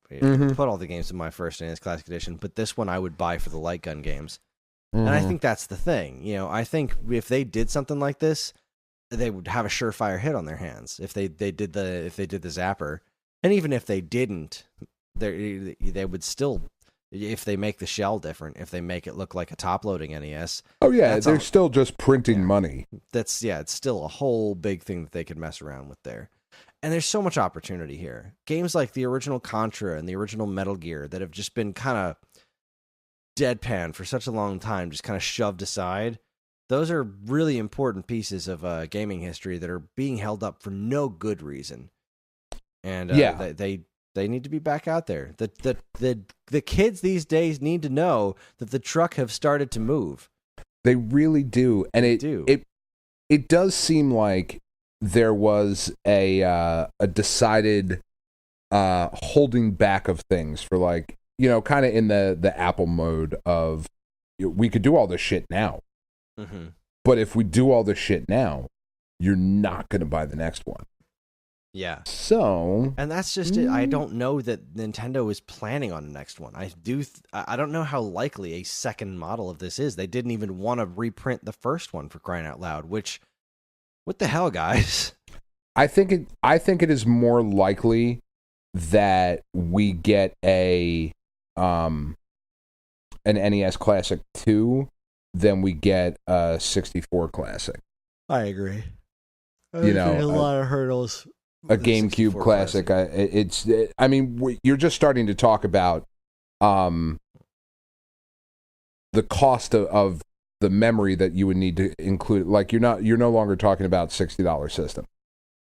put all the games in my first NES Classic Edition, but this one I would buy for the light gun games. And I think that's the thing. I think if they did something like this, they would have a surefire hit on their hands if they did the zapper. And even if they didn't, they would still, if they make the shell different, if they make it look like a top-loading NES. Oh yeah, they're still just printing money. It's still a whole big thing that they could mess around with there. And there's so much opportunity here. Games like the original Contra and the original Metal Gear that have just been kind of deadpan for such a long time, just kind of shoved aside. Those are really important pieces of gaming history that are being held up for no good reason. And they need to be back out there. The kids these days need to know that the truck have started to move. They really do, and it does seem like there was a decided holding back of things for kind of in the Apple mode of we could do all this shit now, but if we do all this shit now, you're not going to buy the next one. Yeah. So, and that's just it. I don't know that Nintendo is planning on the next one. I don't know how likely a second model of this is. They didn't even want to reprint the first one, for crying out loud, which what the hell, guys? I think it is more likely that we get a an NES Classic 2 than we get a 64 Classic. I agree. You know, a lot of hurdles. A GameCube Classic. You're just starting to talk about the cost of the memory that you would need to include. Like you're no longer talking about $60 system.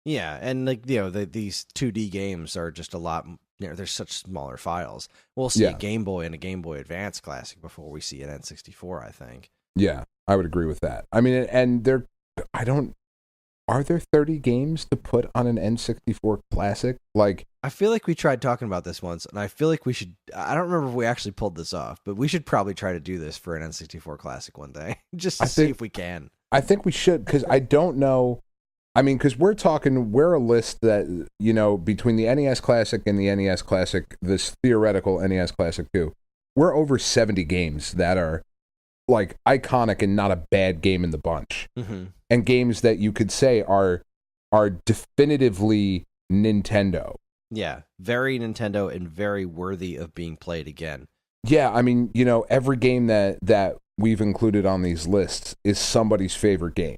Yeah, and like these 2D games are just a lot. They're such smaller files. We'll see a Game Boy and a Game Boy Advance Classic before we see an N64. I think. Yeah, I would agree with that. I mean, and are there 30 games to put on an N64 Classic? Like, I feel like we tried talking about this once, and I feel like we should. I don't remember if we actually pulled this off, but we should probably try to do this for an N64 Classic one day, just to see if we can. I think we should, because I don't know. I mean, because we're a list that, between the NES Classic and the NES Classic, this theoretical NES Classic 2, we're over 70 games that are, like, iconic and not a bad game in the bunch. Mm-hmm. And games that you could say are definitively Nintendo. Yeah, very Nintendo and very worthy of being played again. Yeah, I mean, every game that we've included on these lists is somebody's favorite game.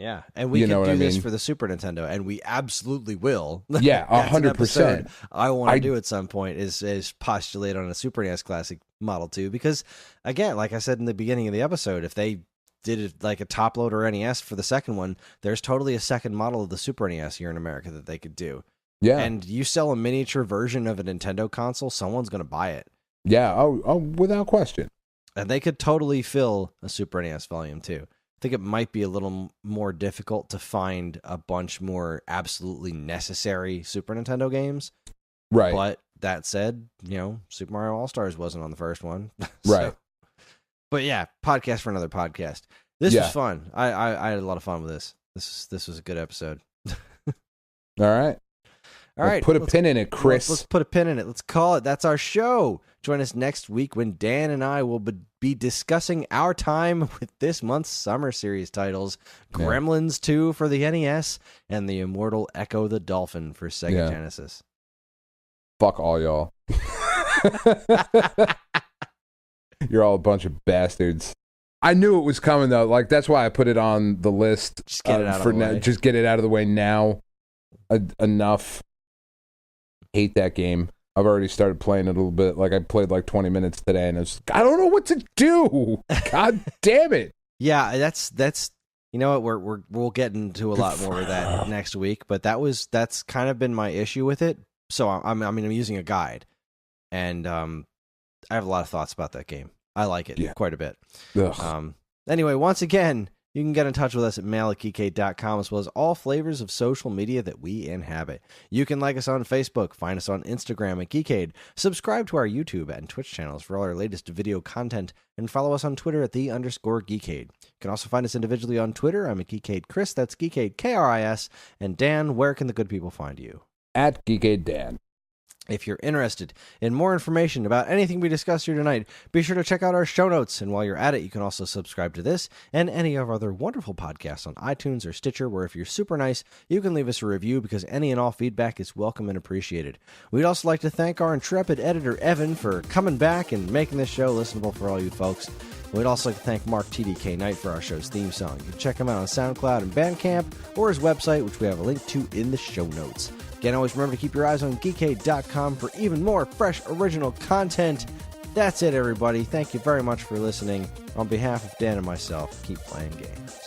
Yeah, and we can do this for the Super Nintendo, and we absolutely will. Yeah, 100%. I want to do at some point is postulate on a Super NES Classic Model 2, because, again, like I said in the beginning of the episode, if they did it like a top loader NES for the second one, there's totally a second model of the Super NES here in America that they could do. Yeah. And you sell a miniature version of a Nintendo console, someone's going to buy it. Yeah, oh, without question. And they could totally fill a Super NES Volume 2. I think it might be a little more difficult to find a bunch more absolutely necessary Super Nintendo games. Right. But that said, Super Mario All-Stars wasn't on the first one. Right. But yeah, podcast for another podcast. This was fun. I had a lot of fun with this. This was a good episode. All right. All right. Put a pin in it, Kris. Let's put a pin in it. Let's call it. That's our show. Join us next week when Dan and I will be discussing our time with this month's summer series titles, Gremlins 2 for the NES and the immortal Echo the Dolphin for Sega Genesis. Fuck all y'all. You're all a bunch of bastards. I knew it was coming, though. Like, that's why I put it on the list. Just get it out of the way. Just get it out of the way now. Enough. Hate that game. I've already started playing it a little bit. Like, I played like 20 minutes today, and I don't know what to do. God damn it. Yeah, that's you know what, we'll get into a lot more of that next week, but that's kind of been my issue with it. So I'm using a guide, and I have a lot of thoughts about that game. I like it quite a bit. Anyway, once again, you can get in touch with us at mail@geekade.com, as well as all flavors of social media that we inhabit. You can like us on Facebook, find us on Instagram at Geekade, subscribe to our YouTube and Twitch channels for all our latest video content, and follow us on Twitter at @the_Geekade. You can also find us individually on Twitter. I'm at Geekade Kris, that's Geekade Kris, and Dan, where can the good people find you? At Geekade Dan. If you're interested in more information about anything we discussed here tonight, be sure to check out our show notes. And while you're at it, you can also subscribe to this and any of our other wonderful podcasts on iTunes or Stitcher, where if you're super nice, you can leave us a review, because any and all feedback is welcome and appreciated. We'd also like to thank our intrepid editor, Evan, for coming back and making this show listenable for all you folks. We'd also like to thank Mark TDK Knight for our show's theme song. You can check him out on SoundCloud and Bandcamp, or his website, which we have a link to in the show notes. Again, always remember to keep your eyes on Geekade.com for even more fresh, original content. That's it, everybody. Thank you very much for listening. On behalf of Dan and myself, keep playing games.